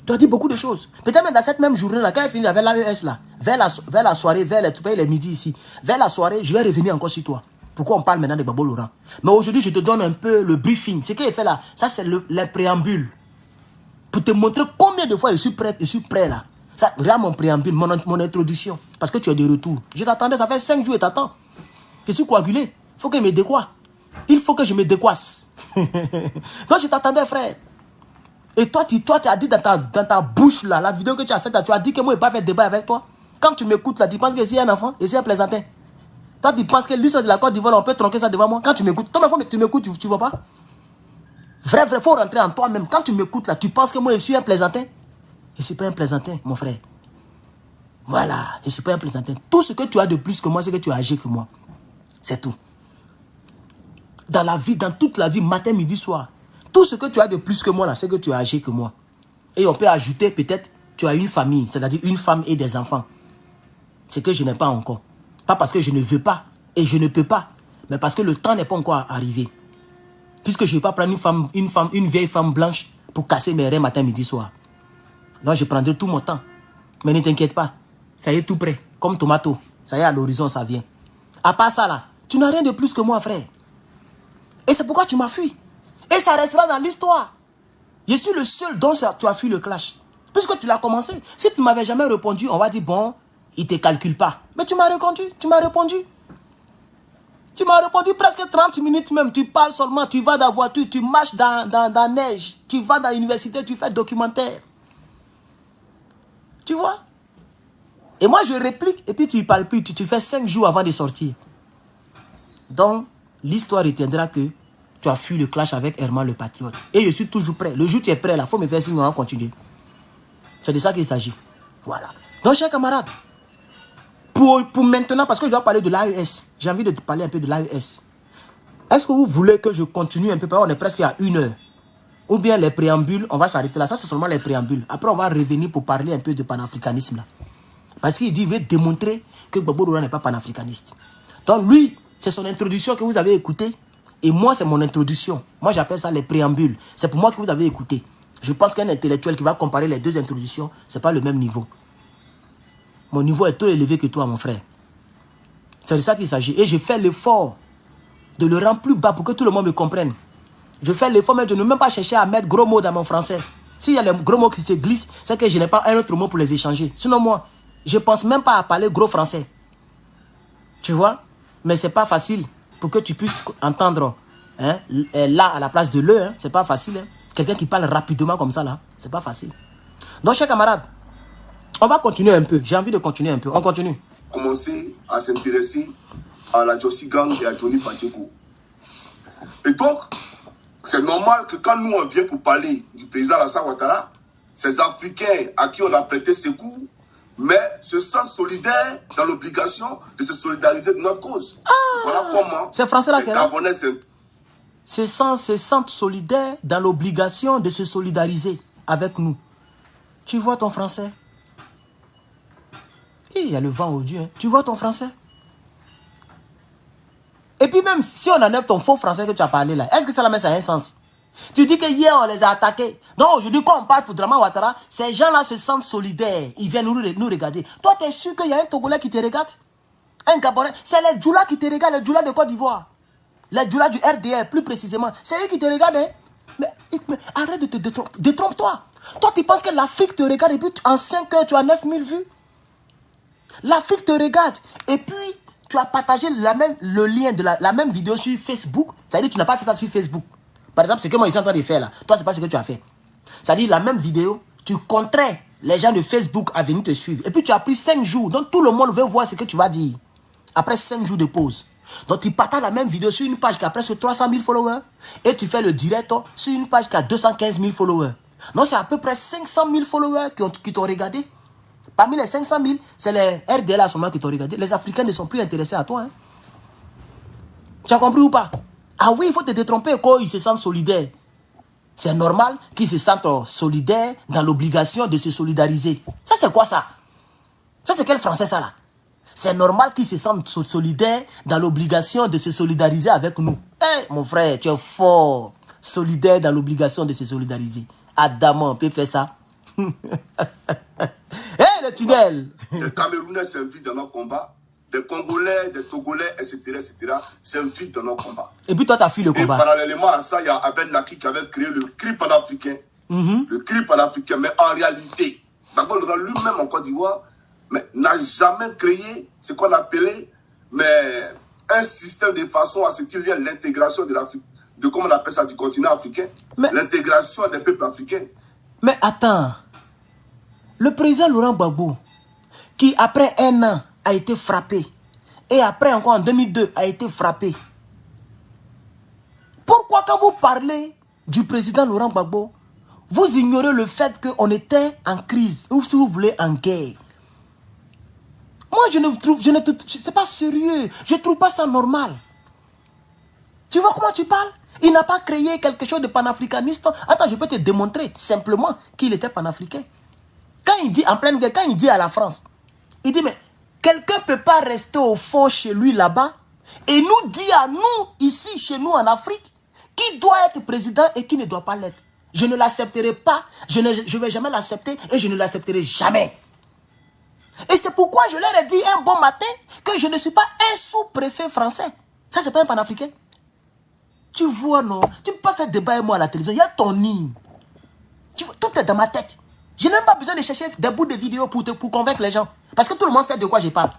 Tu as dit beaucoup de choses. Peut-être même dans cette même journée-là, quand il finit avec l'AES là, vers la soirée, vers les midi ici, vers la soirée, je vais revenir encore sur toi. Pourquoi on parle maintenant de Gbagbo Laurent? Mais aujourd'hui, je te donne un peu le briefing. Ce qu'il fait là, ça c'est le préambule. Pour te montrer combien de fois je suis prêt là. Ça, regarde mon préambule, mon introduction. Parce que tu es de retour. Je t'attendais, ça fait 5 jours et t'attends. Je suis coagulé. Il faut que je me décoie. Il faut que je me décoisse. Donc je t'attendais, frère. Et toi, tu as dit dans ta bouche là, la vidéo que tu as faite là, tu as dit que moi je ne vais pas faire débat avec toi. Quand tu m'écoutes là, tu penses que c'est un enfant et c'est un plaisantin. Toi, tu penses que lui, c'est de la Côte d'Ivoire, on peut tronquer ça devant moi. Quand tu m'écoutes, toi, tu m'écoutes, tu ne vois pas? Vrai, il faut rentrer en toi-même. Quand tu m'écoutes là, tu penses que moi je suis un plaisantin? Je ne suis pas un plaisantin, mon frère. Voilà, je ne suis pas un plaisantin. Tout ce que tu as de plus que moi, c'est que tu as agi que moi. C'est tout. Dans la vie, dans toute la vie, matin, midi, soir. Tout ce que tu as de plus que moi, là, c'est que tu as agi que moi. Et on peut ajouter peut-être, tu as une famille, c'est-à-dire une femme et des enfants. C'est que je n'ai pas encore. Pas parce que je ne veux pas et je ne peux pas, mais parce que le temps n'est pas encore arrivé. Puisque je ne vais pas prendre une vieille femme blanche pour casser mes reins matin, midi, soir. Donc je prendrai tout mon temps. Mais ne t'inquiète pas, ça y est tout prêt. Comme tomato, ça y est à l'horizon, ça vient. À part ça là, tu n'as rien de plus que moi, frère. Et c'est pourquoi tu m'as fui. Et ça restera dans l'histoire. Je suis le seul dont tu as fui le clash. Puisque tu l'as commencé. Si tu ne m'avais jamais répondu, on va dire, bon, il ne te calcule pas. Mais tu m'as répondu, tu m'as répondu. Tu m'as répondu presque 30 minutes même. Tu parles seulement, tu vas dans la voiture, tu marches dans la neige. Tu vas dans l'université, tu fais documentaire. Tu vois? Et moi, je réplique, et puis tu ne parles plus. Tu fais 5 jours avant de sortir. Donc, l'histoire retiendra que tu as fui le clash avec Herman le Patriote. Et je suis toujours prêt. Le jour où tu es prêt, là, il faut me faire signe, on va continuer. C'est de ça qu'il s'agit. Voilà. Donc, chers camarades, pour maintenant, parce que je dois parler de l'AES, j'ai envie de te parler un peu de l'AES. Est-ce que vous voulez que je continue un peu? On est presque à 1 heure. Ou bien les préambules, on va s'arrêter là. Ça, c'est seulement les préambules. Après, on va revenir pour parler un peu de panafricanisme. Là. Parce qu'il dit, il veut démontrer que Gbagbo Laurent n'est pas panafricaniste. Donc, lui, c'est son introduction que vous avez écoutée. Et moi, c'est mon introduction. Moi, j'appelle ça les préambules. C'est pour moi que vous avez écouté. Je pense qu'un intellectuel qui va comparer les deux introductions, ce n'est pas le même niveau. Mon niveau est trop élevé que toi, mon frère. C'est de ça qu'il s'agit. Et je fais l'effort de le rendre plus bas pour que tout le monde me comprenne. Je fais l'effort, mais je ne veux même pas chercher à mettre gros mots dans mon français. S'il y a les gros mots qui se glissent, c'est que je n'ai pas un autre mot pour les échanger. Sinon, moi, je ne pense même pas à parler gros français. Tu vois? Mais ce n'est pas facile pour que tu puisses entendre hein, là à la place de le. Hein, ce n'est pas facile. Hein. Quelqu'un qui parle rapidement comme ça, là, ce n'est pas facile. Donc, chers camarades, on va continuer un peu. J'ai envie de continuer un peu. On continue. Commencer à s'intéresser à la Jossi Gang et à Johnny Pacheco. Et donc, c'est normal que quand nous on vient pour parler du président Alassane Ouattara, ces Africains à qui on a prêté secours, mais se sentent solidaires dans l'obligation de se solidariser de notre cause. Ah, voilà comment c'est français là, les Gabonais se sentent solidaires dans l'obligation de se solidariser avec nous. Tu vois ton français? Et il y a le vent au Dieu. Hein. Tu vois ton français? Et puis même si on enlève ton faux français que tu as parlé là, est-ce que ça a un sens? Tu dis que hier on les a attaqués. Non, aujourd'hui quand on parle pour Draman Ouattara, ces gens-là se sentent solidaires. Ils viennent nous regarder. Toi, tu es sûr qu'il y a un Togolais qui te regarde? Un Gabonais? C'est les Djoula qui te regardent, les Djoula de Côte d'Ivoire. Les Djoula du RDR, plus précisément. C'est eux qui te regardent. Hein? Mais arrête de te détrompe-toi. Toi, tu penses que l'Afrique te regarde et puis en 5 heures, tu as 9000 vues? L'Afrique te regarde et puis tu as partagé le lien de la même vidéo sur Facebook. C'est-à-dire que tu n'as pas fait ça sur Facebook. Par exemple, ce que moi je suis en train de faire là. Toi, ce n'est pas ce que tu as fait. C'est-à-dire la même vidéo, tu contrains les gens de Facebook à venir te suivre. Et puis tu as pris 5 jours. Donc tout le monde veut voir ce que tu vas dire. Après 5 jours de pause. Donc tu partages la même vidéo sur une page qui a presque 300 000 followers. Et tu fais le direct sur une page qui a 215 000 followers. Donc c'est à peu près 500 000 followers qui t'ont regardé. Parmi les 500 000, c'est les RDL à ce moment qui t'ont regardé. Les Africains ne sont plus intéressés à toi. Hein. Tu as compris ou pas? Ah oui, il faut te détromper quand ils se sentent solidaires. C'est normal qu'ils se sentent solidaires dans l'obligation de se solidariser. Ça, c'est quoi ça? Ça, c'est quel français ça là? C'est normal qu'ils se sentent solidaires dans l'obligation de se solidariser avec nous. Eh, mon frère, tu es fort. Solidaire dans l'obligation de se solidariser. Adamant, on peut faire ça. Eh, le tunnel. Les Camerounais s'invitent dans nos combats. Des Congolais, des Togolais, etc. s'invitent dans nos combats. Et puis toi, tu as fui le combat. Et parallèlement à ça, il y a Abel Naki qui avait créé le CRI panafricain. Le CRI panafricain. Mais en réalité, d'abord, lui-même en Côte d'Ivoire, n'a jamais créé ce qu'on appelait un système de façon à ce qu'il y ait l'intégration de l'Afrique, de comment on appelle ça, du continent africain, l'intégration des peuples africains. Mais attends, le président Laurent Gbagbo, qui après 1 an a été frappé, et après encore en 2002 a été frappé, pourquoi quand vous parlez du président Laurent Gbagbo, vous ignorez le fait qu'on était en crise, ou si vous voulez en guerre? Moi, c'est pas sérieux. Je ne trouve pas ça normal. Tu vois comment tu parles? Il n'a pas créé quelque chose de panafricaniste. Attends, je peux te démontrer simplement qu'il était panafricain. Quand il dit, en pleine guerre, quand il dit à la France, il dit, mais quelqu'un ne peut pas rester au fond chez lui là-bas et nous dit à nous, ici, chez nous en Afrique, qui doit être président et qui ne doit pas l'être. Je ne l'accepterai pas, je ne vais jamais l'accepter et je ne l'accepterai jamais. Et c'est pourquoi je leur ai dit un bon matin que je ne suis pas un sous-préfet français. Ça, c'est pas un panafricain. Tu vois, non? Tu ne peux pas faire débat avec moi à la télévision. Il y a ton nid. Tout est dans ma tête. Je n'ai même pas besoin de chercher des bouts de vidéos pour convaincre les gens. Parce que tout le monde sait de quoi je parle.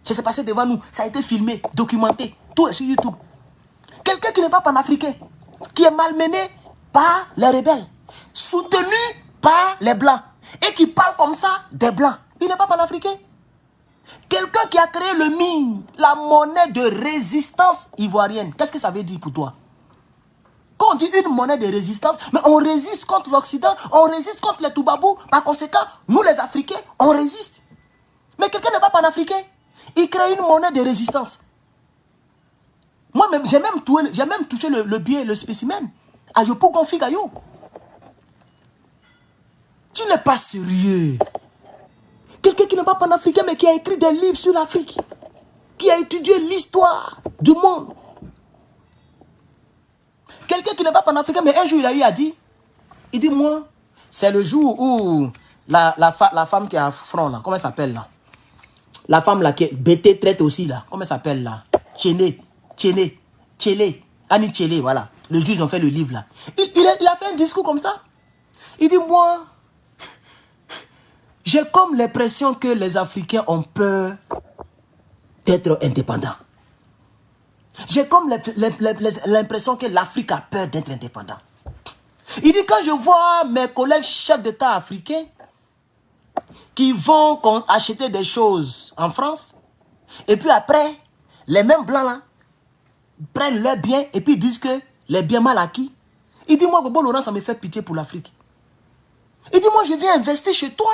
Ça s'est passé devant nous. Ça a été filmé, documenté. Tout est sur YouTube. Quelqu'un qui n'est pas panafricain, qui est malmené par les rebelles, soutenu par les blancs, et qui parle comme ça des blancs. Il n'est pas panafricain. Quelqu'un qui a créé le MIN, la monnaie de résistance ivoirienne. Qu'est-ce que ça veut dire pour toi? Quand on dit une monnaie de résistance, mais on résiste contre l'Occident, on résiste contre les Toubabous. Par conséquent, nous les Africains, on résiste. Mais quelqu'un n'est pas panafricain. Il crée une monnaie de résistance. Moi-même, j'ai même touché le billet, le spécimen. À Yopo Gonfi Gayo. Tu n'es pas sérieux. Quelqu'un qui n'est pas panafricain, mais qui a écrit des livres sur l'Afrique. Qui a étudié l'histoire du monde. Quelqu'un qui n'est pas panafricain, mais un jour il a eu à dire, il dit, moi, c'est le jour où la femme qui a un front là, comment elle s'appelle là? La femme là qui est BT traite aussi là, comment elle s'appelle là? Tchéné, Annie Tchéné, voilà. Le jour ils ont fait le livre là. Il a fait un discours comme ça. Il dit, moi, j'ai comme l'impression que les Africains ont peur d'être indépendants. J'ai comme l'impression que l'Afrique a peur d'être indépendant. Il dit, quand je vois mes collègues chefs d'État africains qui vont acheter des choses en France, et puis après, les mêmes blancs là, prennent leurs biens et puis disent que les biens mal acquis. Il dit, moi, Bobo Laurent, ça me fait pitié pour l'Afrique. Il dit, moi, je viens investir chez toi.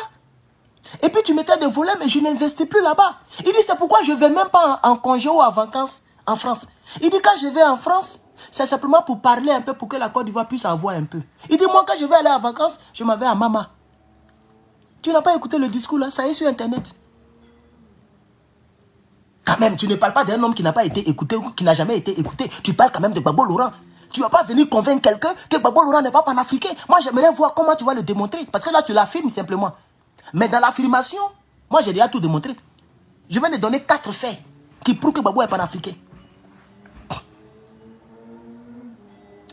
Et puis tu mettais des volets, mais je n'investis plus là-bas. Il dit, c'est pourquoi je ne vais même pas en congé ou en vacances en France. Il dit, quand je vais en France, c'est simplement pour parler un peu, pour que la Côte d'Ivoire puisse avoir un peu. Il dit, moi, quand je vais aller en vacances, je m'en vais à Mama. Tu n'as pas écouté le discours là, ça est sur Internet. Quand même, tu ne parles pas d'un homme qui n'a pas été écouté ou qui n'a jamais été écouté. Tu parles quand même de Gbagbo Laurent. Tu ne vas pas venir convaincre quelqu'un que Gbagbo Laurent n'est pas panafricain. Moi, j'aimerais voir comment tu vas le démontrer. Parce que là, tu l'affirmes simplement. Mais dans l'affirmation, moi, j'ai déjà tout démontré. Je vais te donner 4 faits qui prouvent que Gbagbo est panafricain.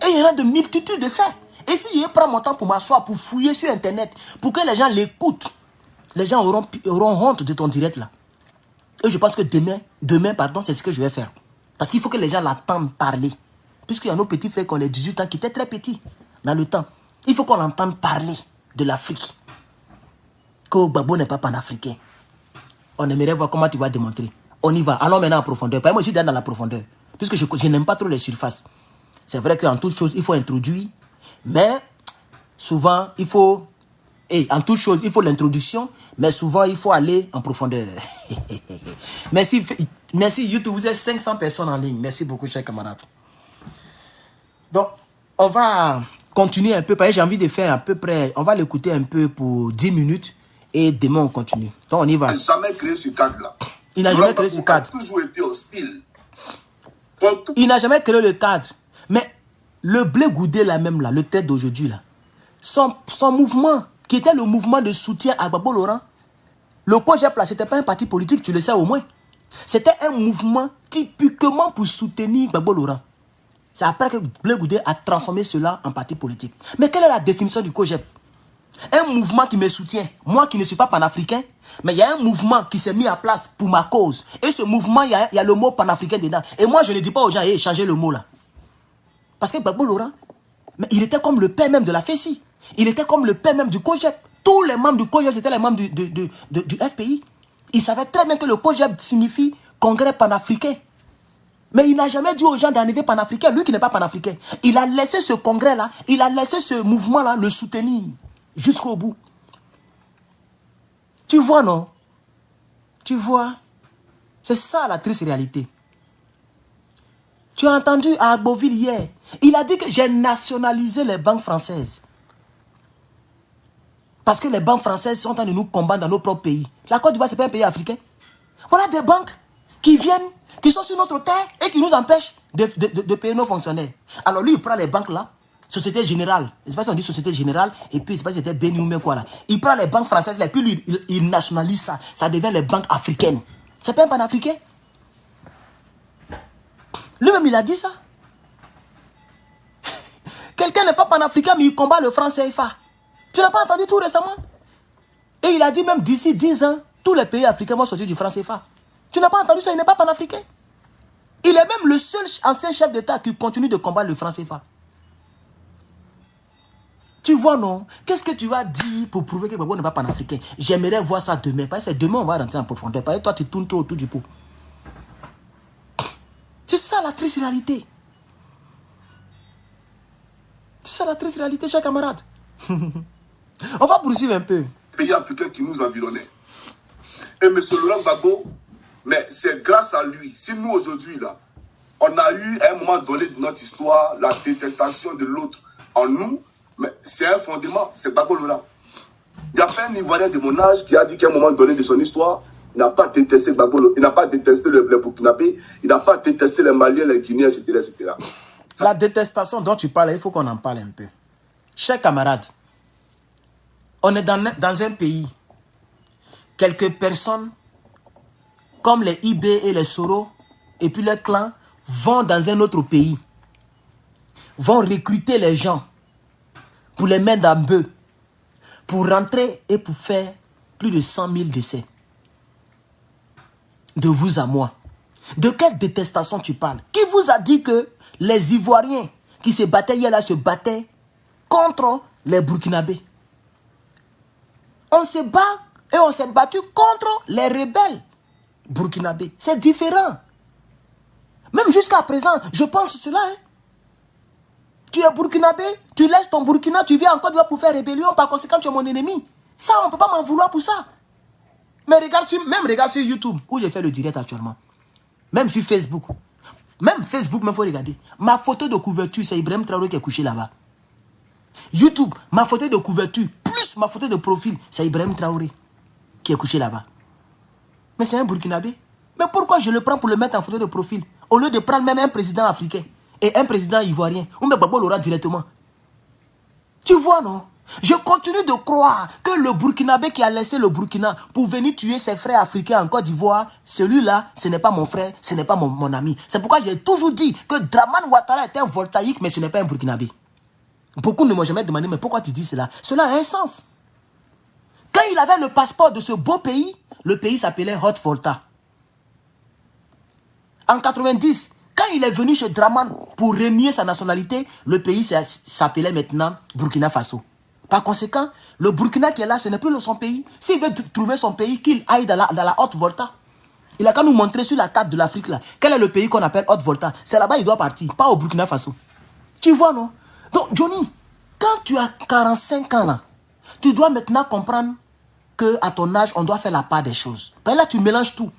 Et il y en a de multitudes de faits. Et si je prends mon temps pour m'asseoir, pour fouiller sur Internet, pour que les gens l'écoutent, les gens auront honte de ton direct là. Et je pense que demain, c'est ce que je vais faire. Parce qu'il faut que les gens l'entendent parler. Puisqu'il y a nos petits frères qui ont les 18 ans, qui étaient très petits dans le temps. Il faut qu'on l'entende parler de l'Afrique. Que Gbagbo n'est pas panafricain. On aimerait voir comment tu vas démontrer. On y va. Allons maintenant en profondeur. Pas moi aussi dans la profondeur. Puisque je n'aime pas trop les surfaces. C'est vrai qu'en toute chose, il faut introduire. Mais souvent, il faut Et en toute chose, il faut l'introduction, mais souvent, il faut aller en profondeur. Merci, merci YouTube, vous êtes 500 personnes en ligne. Merci beaucoup, chers camarades. Donc, on va continuer un peu, parce que j'ai envie de faire à peu près, on va l'écouter un peu pour 10 minutes, et demain, on continue. Donc, on y va. Il n'a jamais créé ce cadre-là. Il n'a jamais créé ce cadre. Il a toujours été hostile. Il n'a jamais créé le cadre. Mais le Blé Goudé, là même, là, le tête d'aujourd'hui, là, son mouvement, qui était le mouvement de soutien à Gbagbo Laurent, le COJEP, là, ce n'était pas un parti politique, tu le sais au moins. C'était un mouvement typiquement pour soutenir Gbagbo Laurent. C'est après que Blé Goudé a transformé cela en parti politique. Mais quelle est la définition du COJEP? Un mouvement qui me soutient, moi qui ne suis pas panafricain, mais il y a un mouvement qui s'est mis en place pour ma cause. Et ce mouvement, il y a le mot panafricain dedans. Et moi, je ne dis pas aux gens, hey, changez le mot là. Parce que Gbagbo Laurent, mais il était comme le père même de la FESI. Il était comme le père même du COJEP. Tous les membres du COJEP, c'était les membres du FPI. Il savait très bien que le COJEP signifie Congrès panafricain. Mais il n'a jamais dit aux gens d'arriver panafricain, lui qui n'est pas panafricain. Il a laissé ce congrès-là, il a laissé ce mouvement-là le soutenir jusqu'au bout. Tu vois, non? Tu vois? C'est ça la triste réalité. Tu as entendu à Agboville hier, il a dit que j'ai nationalisé les banques françaises. Parce que les banques françaises sont en train de nous combattre dans nos propres pays. La Côte d'Ivoire, ce n'est pas un pays africain. Voilà des banques qui viennent, qui sont sur notre terre et qui nous empêchent de payer nos fonctionnaires. Alors lui, il prend les banques là, Société Générale. Je ne sais pas si on dit Société Générale, et puis je ne sais pas si c'était Béni ou quoi là. Il prend les banques françaises là, et puis lui, il nationalise ça. Ça devient les banques africaines. C'est pas un panafricain. Lui-même, il a dit ça. Quelqu'un n'est pas panafricain, mais il combat le franc CFA. Tu n'as pas entendu tout récemment? Et il a dit même d'ici 10 ans, tous les pays africains vont sortir du franc CFA. Tu n'as pas entendu ça? Il n'est pas panafricain. Il est même le seul ancien chef d'État qui continue de combattre le franc CFA. Tu vois, non? Qu'est-ce que tu vas dire pour prouver que Gbagbo n'est pas panafricain? J'aimerais voir ça demain. Parce que demain, on va rentrer en profondeur. Parce que toi, tu tournes trop autour du pot. C'est ça la triste réalité. C'est ça la triste réalité, chers camarades. On va poursuivre un peu. Pays africains qui nous environnaient. Et M. Laurent Gbagbo, mais c'est grâce à lui. Si nous, aujourd'hui, là, on a eu, à un moment donné de notre histoire, la détestation de l'autre en nous, mais c'est un fondement, c'est Gbagbo Laurent. Il n'y a pas un Ivoirien de mon âge qui a dit qu'à un moment donné de son histoire, il n'a pas détesté Gbagbo Laurent, il n'a pas détesté les Burkinabés, il n'a pas détesté les Maliens, les Guinéens, etc. etc. La détestation dont tu parles, il faut qu'on en parle un peu. Chers camarades, on est dans un pays, quelques personnes, comme les IB et les Soro, et puis les clans, vont dans un autre pays, vont recruter les gens, pour les mettre dans bœuf, pour rentrer et pour faire plus de 100 000 décès. De vous à moi. De quelle détestation tu parles? Qui vous a dit que les Ivoiriens qui se battaient hier là se battaient contre les Burkinabés? On se bat et on s'est battu contre les rebelles burkinabés. C'est différent. Même jusqu'à présent, je pense cela. Hein. Tu es burkinabé, tu laisses ton Burkina, tu viens en Côte d'Ivoire pour faire rébellion, par conséquent tu es mon ennemi. Ça, on ne peut pas m'en vouloir pour ça. Mais regarde sur YouTube, où j'ai fait le direct actuellement. Même sur Facebook. Même Facebook, il faut regarder. Ma photo de couverture, c'est Ibrahim Traoré qui est couché là-bas. YouTube, ma photo de couverture, plus ma photo de profil, c'est Ibrahim Traoré qui est couché là-bas. Mais c'est un Burkinabé. Mais pourquoi je le prends pour le mettre en photo de profil, au lieu de prendre même un président africain et un président ivoirien, ou même Gbagbo Laurent directement? Tu vois, non? Je continue de croire que le Burkinabé qui a laissé le Burkina pour venir tuer ses frères africains en Côte d'Ivoire, celui-là, ce n'est pas mon frère, ce n'est pas mon ami. C'est pourquoi j'ai toujours dit que Dramane Ouattara est un voltaïque, mais ce n'est pas un Burkinabé. Beaucoup ne m'ont jamais demandé, mais pourquoi tu dis cela? Cela a un sens. Quand il avait le passeport de ce beau pays, le pays s'appelait Haute-Volta. En 90, quand il est venu chez Dramane pour renier sa nationalité, le pays s'appelait maintenant Burkina Faso. Par conséquent, le Burkina qui est là, ce n'est plus son pays. S'il veut trouver son pays, qu'il aille dans la Haute-Volta. Il a qu'à nous montrer sur la carte de l'Afrique, là, quel est le pays qu'on appelle Haute-Volta. C'est là-bas qu'il doit partir, pas au Burkina Faso. Tu vois, non? Donc, Johnny, quand tu as 45 ans, là, tu dois maintenant comprendre qu'à ton âge, on doit faire la part des choses. Ben là, tu mélanges tout.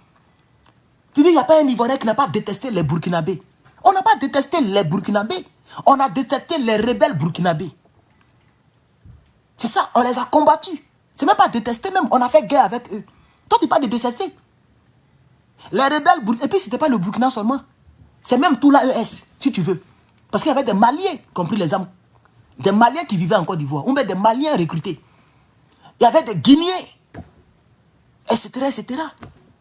Tu dis, il n'y a pas un Ivoirien qui n'a pas détesté les Burkinabés. On n'a pas détesté les Burkinabés. On a détesté les rebelles burkinabés. C'est ça, on les a combattus. C'est même pas détesté même, on a fait guerre avec eux. Toi, tu parles de détester. Les rebelles, et puis c'était pas le Burkina seulement. C'est même tout l'AES, si tu veux. Parce qu'il y avait des Maliens, compris les âmes. Des Maliens qui vivaient en Côte d'Ivoire, ou même des Maliens recrutés. Il y avait des Guinéens, etc., etc.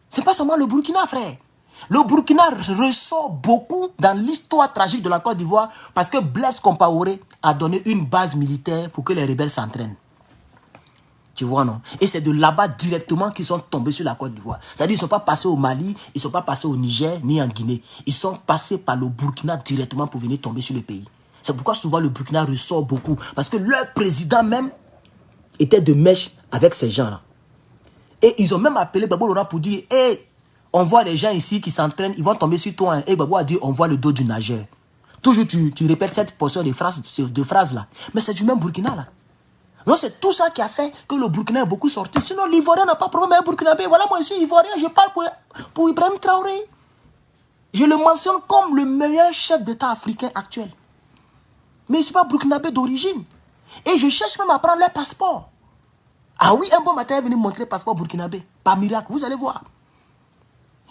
C'est pas seulement le Burkina, frère. Le Burkina ressort beaucoup dans l'histoire tragique de la Côte d'Ivoire parce que Blaise Compaoré a donné une base militaire pour que les rebelles s'entraînent. Tu vois, non? Et c'est de là-bas directement qu'ils sont tombés sur la Côte d'Ivoire. C'est-à-dire qu'ils ne sont pas passés au Mali, ils ne sont pas passés au Niger, ni en Guinée. Ils sont passés par le Burkina directement pour venir tomber sur le pays. C'est pourquoi souvent le Burkina ressort beaucoup. Parce que leur président même était de mèche avec ces gens-là. Et ils ont même appelé Gbagbo Laurent pour dire, hey, on voit des gens ici qui s'entraînent, ils vont tomber sur toi. Hein. Et Gbagbo a dit, on voit le dos du nageur. Toujours tu répètes cette portion de phrases là. Mais c'est du même Burkina là. Donc c'est tout ça qui a fait que le Burkina est beaucoup sorti. Sinon l'Ivoirien n'a pas de problème avec Burkinabé. Voilà, moi je suis Ivoirien, je parle pour Ibrahim Traoré. Je le mentionne comme le meilleur chef d'État africain actuel. Mais je ne suis pas Burkinabé d'origine. Et je cherche même à prendre leur passeport. Ah oui, un bon matin, il est venu me montrer le passeport burkinabé. Par miracle, vous allez voir.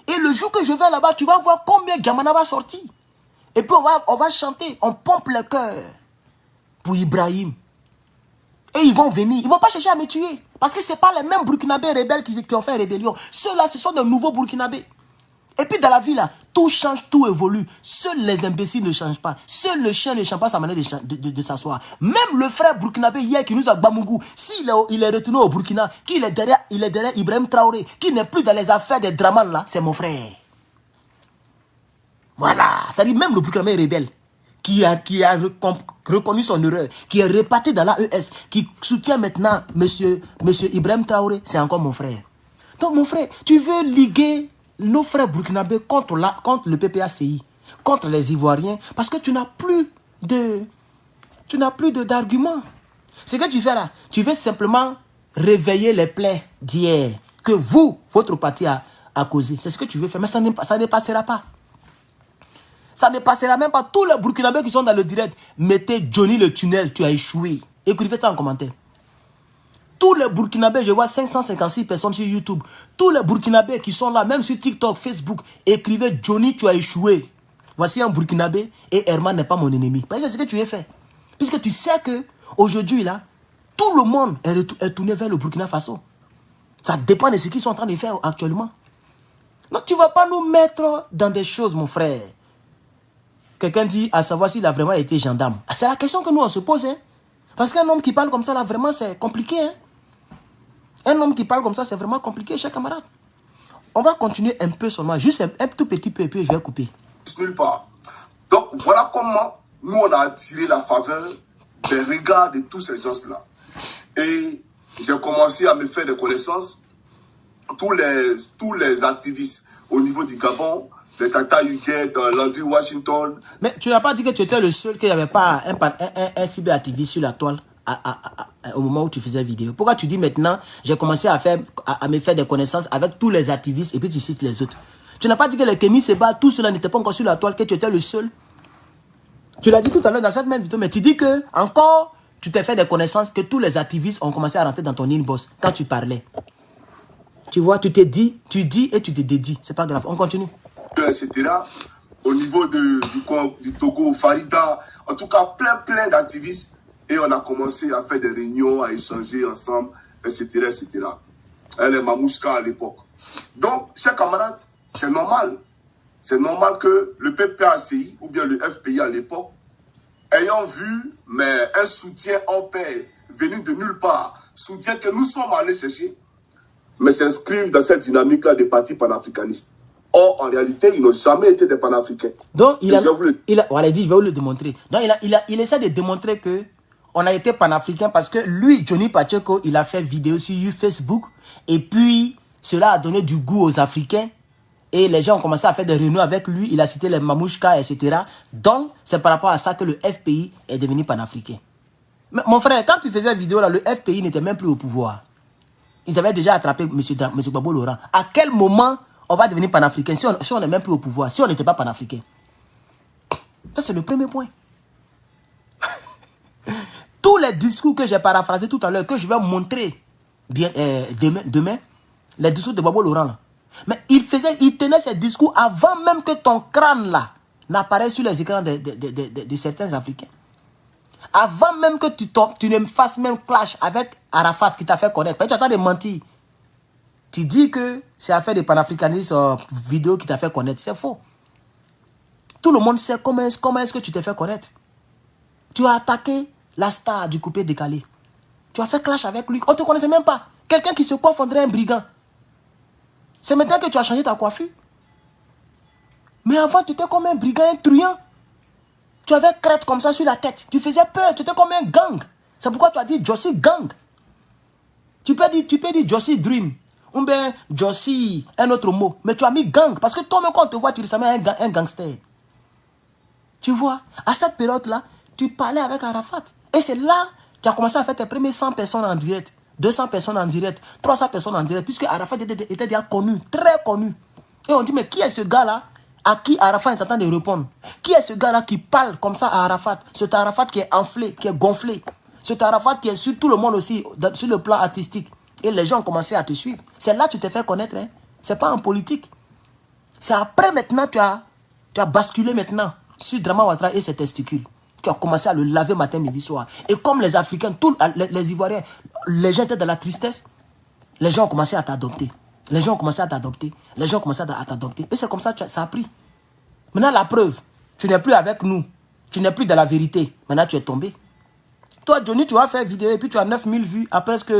Et le jour que je vais là-bas, tu vas voir combien Gamana va sortir. Et puis on va chanter, on pompe le cœur pour Ibrahim. Et ils vont venir, ils ne vont pas chercher à me tuer. Parce que ce n'est pas les mêmes Burkinabés rebelles qui ont fait rébellion. Ceux-là, ce sont de nouveaux Burkinabés. Et puis dans la vie, là, tout change, tout évolue. Seuls les imbéciles ne changent pas. Seul le chien ne change pas sa manière de s'asseoir. Même le frère burkinabé hier qui nous a Bamougou, s'il il est retourné au Burkina, il est derrière Ibrahim Traoré, qui n'est plus dans les affaires des Draman là, c'est mon frère. Voilà, ça dit même le Burkinabé rebelle, qui a reconnu son erreur, qui est reparti dans l'AES, qui soutient maintenant monsieur Ibrahim Traoré, c'est encore mon frère. Donc mon frère, tu veux liguer nos frères burkinabés contre le PPACI, contre les Ivoiriens, parce que tu n'as plus d'arguments. Ce que tu fais là, tu veux simplement réveiller les plaies d'hier, que votre parti a causé. C'est ce que tu veux faire, mais ça ne passera pas. Ça ne passera même pas. Tous les Burkinabés qui sont dans le direct, mettez Johnny le tunnel, tu as échoué. Écrivez ça en commentaire. Tous les Burkinabés, je vois 556 personnes sur YouTube. Tous les Burkinabés qui sont là, même sur TikTok, Facebook, écrivez Johnny, tu as échoué. Voici un Burkinabé et Herman n'est pas mon ennemi. Parce que c'est ce que tu as fait. Puisque tu sais que aujourd'hui là, tout le monde est tourné vers le Burkina Faso. Ça dépend de ce qu'ils sont en train de faire actuellement. Donc tu ne vas pas nous mettre dans des choses, mon frère. Quelqu'un dit à savoir s'il a vraiment été gendarme. C'est la question que nous on se pose. Hein? Parce qu'un homme qui parle comme ça là, vraiment c'est compliqué. Hein? Un homme qui parle comme ça, c'est vraiment compliqué, chers camarades. On va continuer un peu seulement, juste un tout petit peu, et puis je vais couper. Nulle part. Donc, voilà comment nous, on a attiré la faveur des regards de tous ces gens-là. Et j'ai commencé à me faire des connaissances. Tous les activistes au niveau du Gabon, les Tata Huguet, Landry Washington. Mais tu n'as pas dit que tu étais le seul qu'il n'y avait pas un cyberactiviste sur la toile au moment où tu faisais vidéo. Pourquoi tu dis maintenant, j'ai commencé à me faire des connaissances avec tous les activistes et puis tu cites les autres? Tu n'as pas dit que les Kémy Seba, tout cela n'était pas encore sur la toile, que tu étais le seul? Tu l'as dit tout à l'heure dans cette même vidéo, mais tu dis que encore, tu t'es fait des connaissances, que tous les activistes ont commencé à rentrer dans ton inbox quand tu parlais. Tu vois, tu dis et tu te dédies. C'est pas grave, on continue. Etc. Au niveau du Togo, Farida, en tout cas plein d'activistes. Et on a commencé à faire des réunions, à échanger ensemble, etc. etc. Les Mamouchka à l'époque. Donc, chers camarades, c'est normal. C'est normal que le PPACI ou bien le FPI à l'époque, ayant vu un soutien en paix venu de nulle part, soutien que nous sommes allés chercher, mais s'inscrivent dans cette dynamique-là des partis panafricanistes. Or, en réalité, ils n'ont jamais été des panafricains. Donc, voilà, il dit, je vais vous le démontrer. Donc, il essaie de démontrer que on a été panafricain parce que lui, Johnny Pacheco, il a fait vidéo sur Facebook. Et puis, cela a donné du goût aux Africains. Et les gens ont commencé à faire des réunions avec lui. Il a cité les Mamouchka, etc. Donc, c'est par rapport à ça que le FPI est devenu panafricain. Mais mon frère, quand tu faisais vidéo là, le FPI n'était même plus au pouvoir. Ils avaient déjà attrapé M. Gbagbo Laurent. À quel moment on va devenir panafricain si on n'est même plus au pouvoir, si on n'était pas panafricain? Ça, c'est le premier point. Tous les discours que j'ai paraphrasés tout à l'heure, que je vais montrer demain, les discours de Gbagbo Laurent là. Mais il tenait ces discours avant même que ton crâne là n'apparaisse sur les écrans de certains Africains. Avant même que tu ne fasses même clash avec Arafat qui t'a fait connaître. Tu attends de mentir. Tu dis que c'est affaire de panafricanisme vidéo qui t'a fait connaître. C'est faux. Tout le monde sait comment est-ce que tu t'es fait connaître. Tu as attaqué la star du coupé décalé. Tu as fait clash avec lui. On ne te connaissait même pas. Quelqu'un qui se confondrait un brigand. C'est maintenant que tu as changé ta coiffure. Mais avant, tu étais comme un brigand, un truand. Tu avais crête comme ça sur la tête. Tu faisais peur. Tu étais comme un gang. C'est pourquoi tu as dit Jossy Gang. Tu peux dire Jossy Dream. Ou bien Jossy, un autre mot. Mais tu as mis gang. Parce que toi-même, quand on te voit, tu ressembles à un gangster. Tu vois, à cette période-là, tu parlais avec Arafat. Et c'est là que tu as commencé à faire tes premiers 100 personnes en direct. 200 personnes en direct. 300 personnes en direct. Puisque Arafat était déjà connu. Très connu. Et on dit, mais qui est ce gars-là à qui Arafat est en train de répondre? Qui est ce gars-là qui parle comme ça à Arafat? Cet Arafat qui est enflé, qui est gonflé. Cet Arafat qui est sur tout le monde aussi, sur le plan artistique. Et les gens ont commencé à te suivre. C'est là que tu t'es fait connaître. Hein? Ce n'est pas en politique. C'est après maintenant tu as basculé maintenant sur Drama Ouattara et ses testicules. Tu as commencé à le laver matin, midi, soir. Et comme les Africains, tous les Ivoiriens, les gens étaient dans la tristesse, les gens ont commencé à t'adopter. Les gens ont commencé à t'adopter. Les gens ont commencé à t'adopter. Et c'est comme ça que ça a pris. Maintenant, la preuve, tu n'es plus avec nous. Tu n'es plus dans la vérité. Maintenant, tu es tombé. Toi, Johnny, tu vas faire vidéo et puis tu as 9000 vues à presque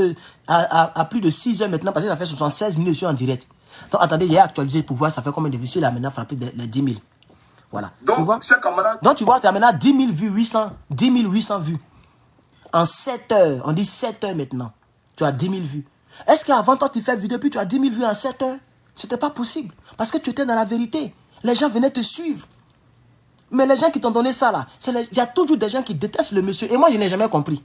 à plus de 6 heures maintenant parce que ça fait 76 minutes sur en direct. Donc, attendez, j'ai actualisé pour voir ça fait combien de vues. Il a maintenant frappé les 10 000. Voilà. Donc, tu vois? Donc, tu vois, tu as maintenant 10 000 vues, 10 800 vues. En 7 heures, on dit 7 heures maintenant. Tu as 10 000 vues. Est-ce qu'avant toi, tu fais vidéo puis tu as 10 000 vues en 7 heures? Ce n'était pas possible. Parce que tu étais dans la vérité. Les gens venaient te suivre. Mais les gens qui t'ont donné ça là, il y a toujours des gens qui détestent le monsieur. Et moi, je n'ai jamais compris.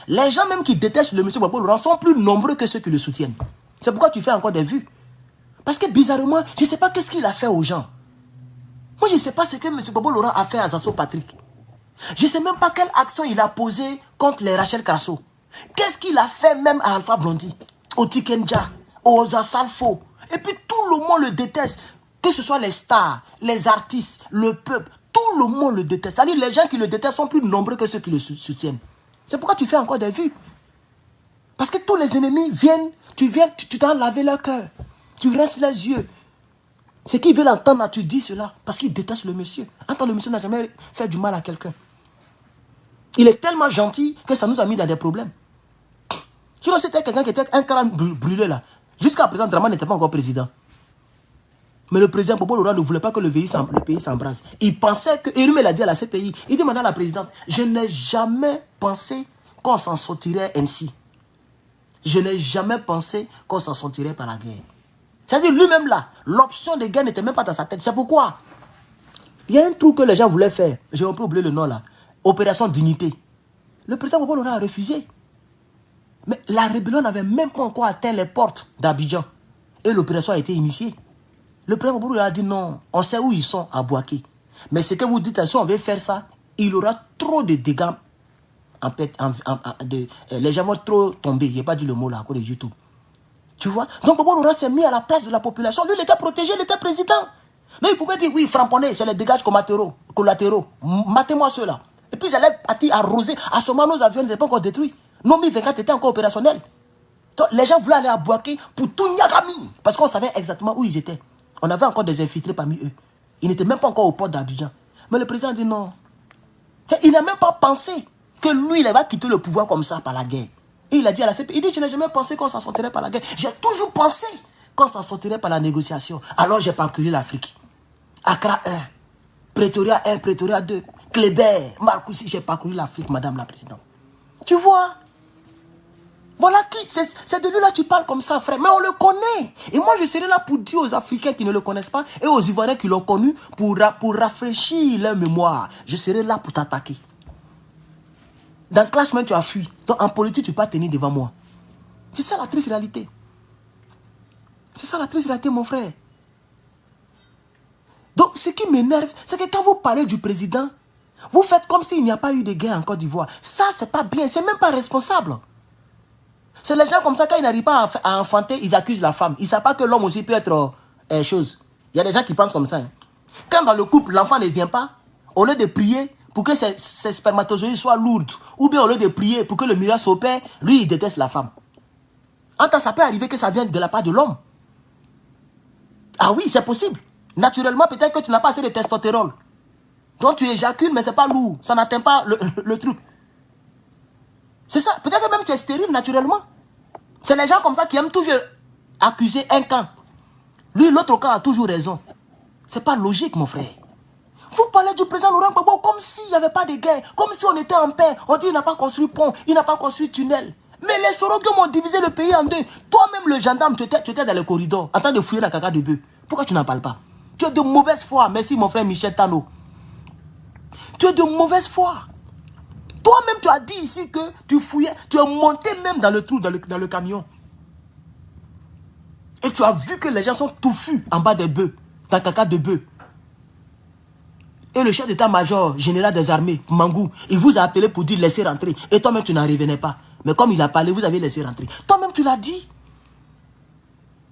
Les gens même qui détestent le monsieur Gbagbo Laurent sont plus nombreux que ceux qui le soutiennent. C'est pourquoi tu fais encore des vues. Parce que bizarrement, je ne sais pas qu'est-ce qu'il a fait aux gens. Moi, je ne sais pas ce que M. Gbagbo Laurent a fait à Zasso Patrick. Je ne sais même pas quelle action il a posée contre les Rachel Crasso. Qu'est-ce qu'il a fait même à Alpha Blondy, au Tikenja, aux Asalfo. Et puis tout le monde le déteste. Que ce soit les stars, les artistes, le peuple, tout le monde le déteste. C'est-à-dire les gens qui le détestent sont plus nombreux que ceux qui le soutiennent. C'est pourquoi tu fais encore des vues. Parce que tous les ennemis viennent, tu t'en lavé leur cœur. Tu restes les yeux. Ce qu'ils veulent entendre, tu dis cela. Parce qu'ils détestent le monsieur. Attends, le monsieur n'a jamais fait du mal à quelqu'un. Il est tellement gentil que ça nous a mis dans des problèmes. Sinon, c'était quelqu'un qui était un crâne brûlé là. Jusqu'à présent, Draman n'était pas encore président. Mais le président Gbagbo Laurent ne voulait pas que le pays s'embrase. Il pensait que... Et lui, il a dit à la CPI, il dit madame la présidente, je n'ai jamais pensé qu'on s'en sortirait ainsi. Je n'ai jamais pensé qu'on s'en sortirait par la guerre. C'est-à-dire lui-même là, l'option de guerre n'était même pas dans sa tête. C'est pourquoi il y a un truc que les gens voulaient faire. J'ai un peu oublié le nom là. Opération Dignité. Le président Gbagbo Laurent a refusé. Mais la rébellion n'avait même pas encore atteint les portes d'Abidjan. Et l'opération a été initiée. Le président Gbagbo Laurent a dit non, on sait où ils sont à Bouaké. Mais ce que vous dites, si on veut faire ça, il aura trop de dégâts. Les gens vont trop tomber. Je n'ai pas dit le mot là, à cause de YouTube. Tu vois? Donc Gbagbo Laurent s'est mis à la place de la population. Lui, il était protégé, il était président. Mais il pouvait dire oui, frapponnés, c'est les dégâts collatéraux. Matez-moi ceux-là. Et puis ils allaient arroser. À ce moment, nos avions n'étaient pas encore détruits. Nos Mi-24 étaient encore opérationnels. Donc, les gens voulaient aller à Bouaké pour tout Niagami. Parce qu'on savait exactement où ils étaient. On avait encore des infiltrés parmi eux. Ils n'étaient même pas encore au port d'Abidjan. Mais le président dit non. Il n'a même pas pensé que lui, il va quitter le pouvoir comme ça par la guerre. Et il a dit à la CPI, il dit, je n'ai jamais pensé qu'on s'en sortirait par la guerre. J'ai toujours pensé qu'on s'en sortirait par la négociation. Alors j'ai parcouru l'Afrique. Accra 1, Pretoria 1, Pretoria 2, Kléber, Marcoussi, j'ai parcouru l'Afrique, madame la présidente. Tu vois? Voilà qui, c'est de lui là tu parles comme ça, frère. Mais on le connaît. Et moi, je serai là pour dire aux Africains qui ne le connaissent pas et aux Ivoiriens qui l'ont connu pour rafraîchir leur mémoire. Je serai là pour t'attaquer. Dans clash même, tu as fui. Donc en politique, tu ne peux pas tenir devant moi. C'est ça la triste réalité. C'est ça la triste réalité, mon frère. Donc ce qui m'énerve, c'est que quand vous parlez du président, vous faites comme s'il n'y a pas eu de guerre en Côte d'Ivoire. Ça, c'est pas bien, c'est même pas responsable. C'est les gens comme ça, quand ils n'arrivent pas à enfanter, ils accusent la femme. Ils ne savent pas que l'homme aussi peut être chose. Il y a des gens qui pensent comme ça. Hein. Quand dans le couple, l'enfant ne vient pas, au lieu de prier pour que ses spermatozoïdes soient lourds, ou bien au lieu de prier pour que le miracle s'opère, lui, il déteste la femme. En temps, ça peut arriver que ça vienne de la part de l'homme. Ah oui, c'est possible. Naturellement, peut-être que tu n'as pas assez de testostérone. Donc tu éjacules, mais ce n'est pas lourd. Ça n'atteint pas le truc. C'est ça. Peut-être que même tu es stérile naturellement. C'est les gens comme ça qui aiment toujours accuser un camp. Lui, l'autre camp a toujours raison. C'est pas logique, mon frère. Vous parlez du président Laurent Gbagbo comme s'il n'y avait pas de guerre, comme si on était en paix. On dit qu'il n'a pas construit pont, il n'a pas construit tunnel. Mais les Sorogues ont divisé le pays en deux. Toi-même, le gendarme, tu étais dans le corridor en train de fouiller la caca de bœuf. Pourquoi tu n'en parles pas? Tu es de mauvaise foi. Merci, mon frère Michel Tano. Tu es de mauvaise foi. Toi-même, tu as dit ici que tu fouillais, tu es monté même dans le trou, dans le camion. Et tu as vu que les gens sont touffus en bas des bœufs, dans le caca de bœuf. Et le chef d'état-major, général des armées, Mangou, il vous a appelé pour dire laissez rentrer. Et toi-même, tu n'en revenais pas. Mais comme il a parlé, vous avez laissé rentrer. Toi-même, tu l'as dit.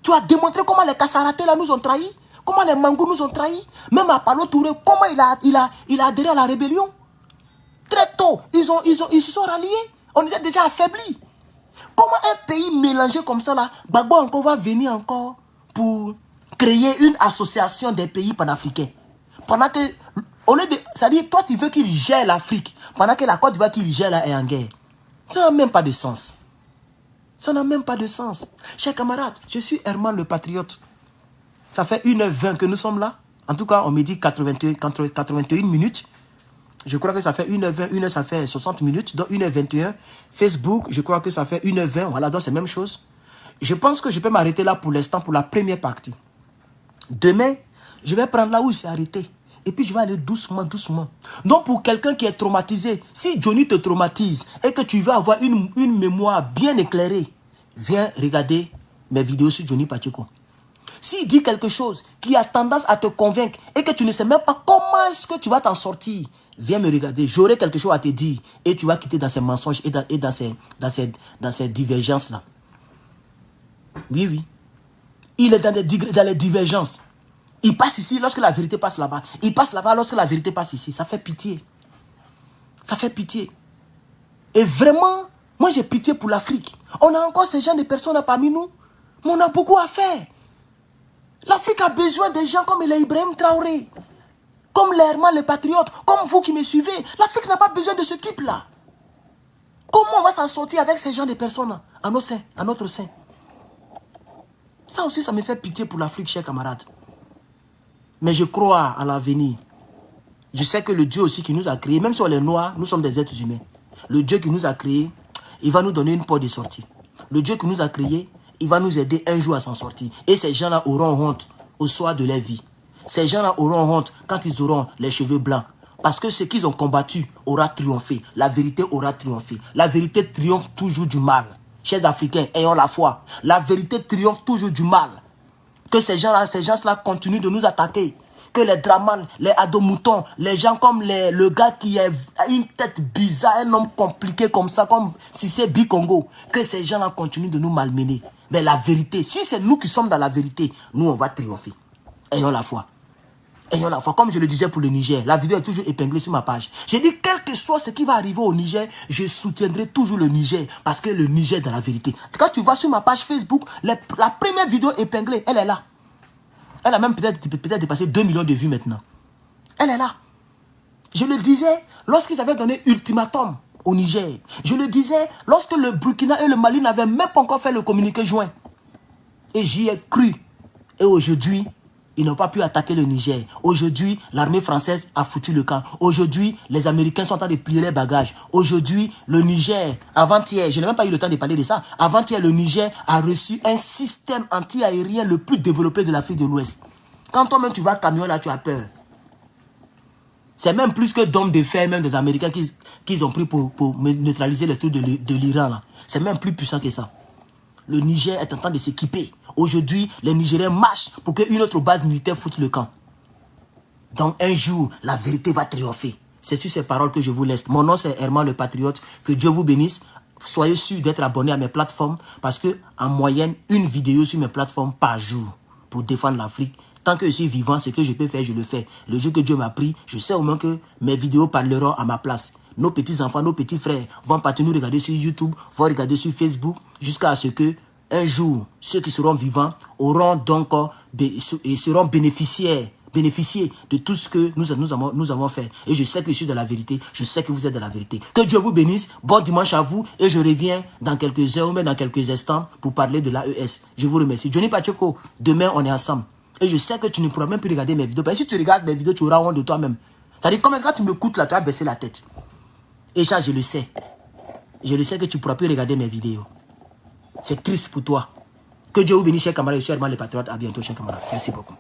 Tu as démontré comment les Kassaraté là nous ont trahis. Comment les Mangou nous ont trahis. Même à Palo Touré, comment il a adhéré à la rébellion. Très tôt, ils se sont ralliés. On était déjà affaiblis. Comment un pays mélangé comme ça là, Gbagbo encore va venir encore pour créer une association des pays panafricains. Pendant que, au lieu de, c'est-à-dire, toi tu veux qu'il gère l'Afrique, pendant que la Côte d'Ivoire qu'il gère là est en guerre. Ça n'a même pas de sens. Ça n'a même pas de sens. Chers camarades, je suis Herman le Patriote. Ça fait 1h20 que nous sommes là. En tout cas, on me dit 81 minutes. Je crois que ça fait 1h20, 1h ça fait 60 minutes, donc 1h21. Facebook, je crois que ça fait 1h20, voilà, donc c'est la même chose. Je pense que je peux m'arrêter là pour l'instant pour la première partie. Demain, je vais prendre là où il s'est arrêté. Et puis je vais aller doucement, doucement. Donc pour quelqu'un qui est traumatisé, si Johnny te traumatise et que tu veux avoir une mémoire bien éclairée, viens regarder mes vidéos sur Johnny Pacheco. S'il dit quelque chose qui a tendance à te convaincre et que tu ne sais même pas comment est-ce que tu vas t'en sortir, viens me regarder. J'aurai quelque chose à te dire et tu vas quitter dans ces mensonges et dans ces divergences-là. Oui, oui. Il est dans les divergences. Il passe ici lorsque la vérité passe là-bas. Il passe là-bas lorsque la vérité passe ici. Ça fait pitié. Ça fait pitié. Et vraiment, moi j'ai pitié pour l'Afrique. On a encore ces gens de personnes là parmi nous. Mais on a beaucoup à faire. L'Afrique a besoin de gens comme Ibrahim Traoré, comme Herman le Patriote, comme vous qui me suivez. L'Afrique n'a pas besoin de ce type-là. Comment on va s'en sortir avec ces gens de personnes à notre sein? Ça aussi, ça me fait pitié pour l'Afrique, chers camarades. Mais je crois à l'avenir. Je sais que le Dieu aussi qui nous a créés, même si on est noirs, nous sommes des êtres humains. Le Dieu qui nous a créés, il va nous donner une porte de sortie. Le Dieu qui nous a créés, il va nous aider un jour à s'en sortir. Et ces gens-là auront honte au soir de leur vie. Ces gens-là auront honte quand ils auront les cheveux blancs. Parce que ce qu'ils ont combattu aura triomphé. La vérité aura triomphé. La vérité triomphe toujours du mal. Chers Africains, ayons la foi. La vérité triomphe toujours du mal. Que ces gens-là continuent de nous attaquer. Que les dramans, les adomoutons, les gens comme le gars qui a une tête bizarre, un homme compliqué comme ça, comme si c'est Bikongo, que ces gens-là continuent de nous malmener. Mais la vérité, si c'est nous qui sommes dans la vérité, nous on va triompher. Ayons la foi. Ayons la foi. Comme je le disais pour le Niger, la vidéo est toujours épinglée sur ma page. J'ai dit, quel que soit ce qui va arriver au Niger, je soutiendrai toujours le Niger. Parce que le Niger est dans la vérité. Quand tu vas sur ma page Facebook, la première vidéo épinglée, elle est là. Elle a même peut-être dépassé 2 millions de vues maintenant. Elle est là. Je le disais lorsqu'ils avaient donné ultimatum au Niger. Je le disais lorsque le Burkina et le Mali n'avaient même pas encore fait le communiqué joint. Et j'y ai cru. Et aujourd'hui, ils n'ont pas pu attaquer le Niger. Aujourd'hui, l'armée française a foutu le camp. Aujourd'hui, les Américains sont en train de plier les bagages. Aujourd'hui, le Niger, avant-hier, je n'ai même pas eu le temps de parler de ça. Avant-hier, le Niger a reçu un système anti-aérien le plus développé de l'Afrique de l'Ouest. Quand toi-même tu vas à camion là, tu as peur. C'est même plus que d'hommes de fer, même des Américains qu'ils ont pris pour neutraliser les trucs de l'Iran. C'est même plus puissant que ça. Le Niger est en train de s'équiper. Aujourd'hui, les Nigériens marchent pour qu'une autre base militaire foute le camp. Donc un jour, la vérité va triompher. C'est sur ces paroles que je vous laisse. Mon nom c'est Herman le Patriote. Que Dieu vous bénisse. Soyez sûrs d'être abonnés à mes plateformes parce que en moyenne, une vidéo sur mes plateformes par jour pour défendre l'Afrique. Tant que je suis vivant, ce que je peux faire, je le fais. Le jour que Dieu m'a pris, je sais au moins que mes vidéos parleront à ma place. Nos petits-enfants, nos petits frères vont partir nous regarder sur YouTube, vont regarder sur Facebook, jusqu'à ce que un jour, ceux qui seront vivants auront donc et seront bénéficier de tout ce que nous avons fait. Et je sais que je suis de la vérité. Je sais que vous êtes de la vérité. Que Dieu vous bénisse. Bon dimanche à vous. Et je reviens dans quelques heures ou même dans quelques instants pour parler de l'AES. Je vous remercie. Johnny Pacheco, demain on est ensemble. Et je sais que tu ne pourras même plus regarder mes vidéos. Parce que si tu regardes mes vidéos, tu auras honte de toi-même. C'est-à-dire, quand tu m'écoutes là, tu vas baisser la tête. Et ça, je le sais. Je le sais que tu ne pourras plus regarder mes vidéos. C'est triste pour toi. Que Dieu vous bénisse, chers camarades. Je suis Herman le Patriote. À bientôt, chers camarades. Merci beaucoup.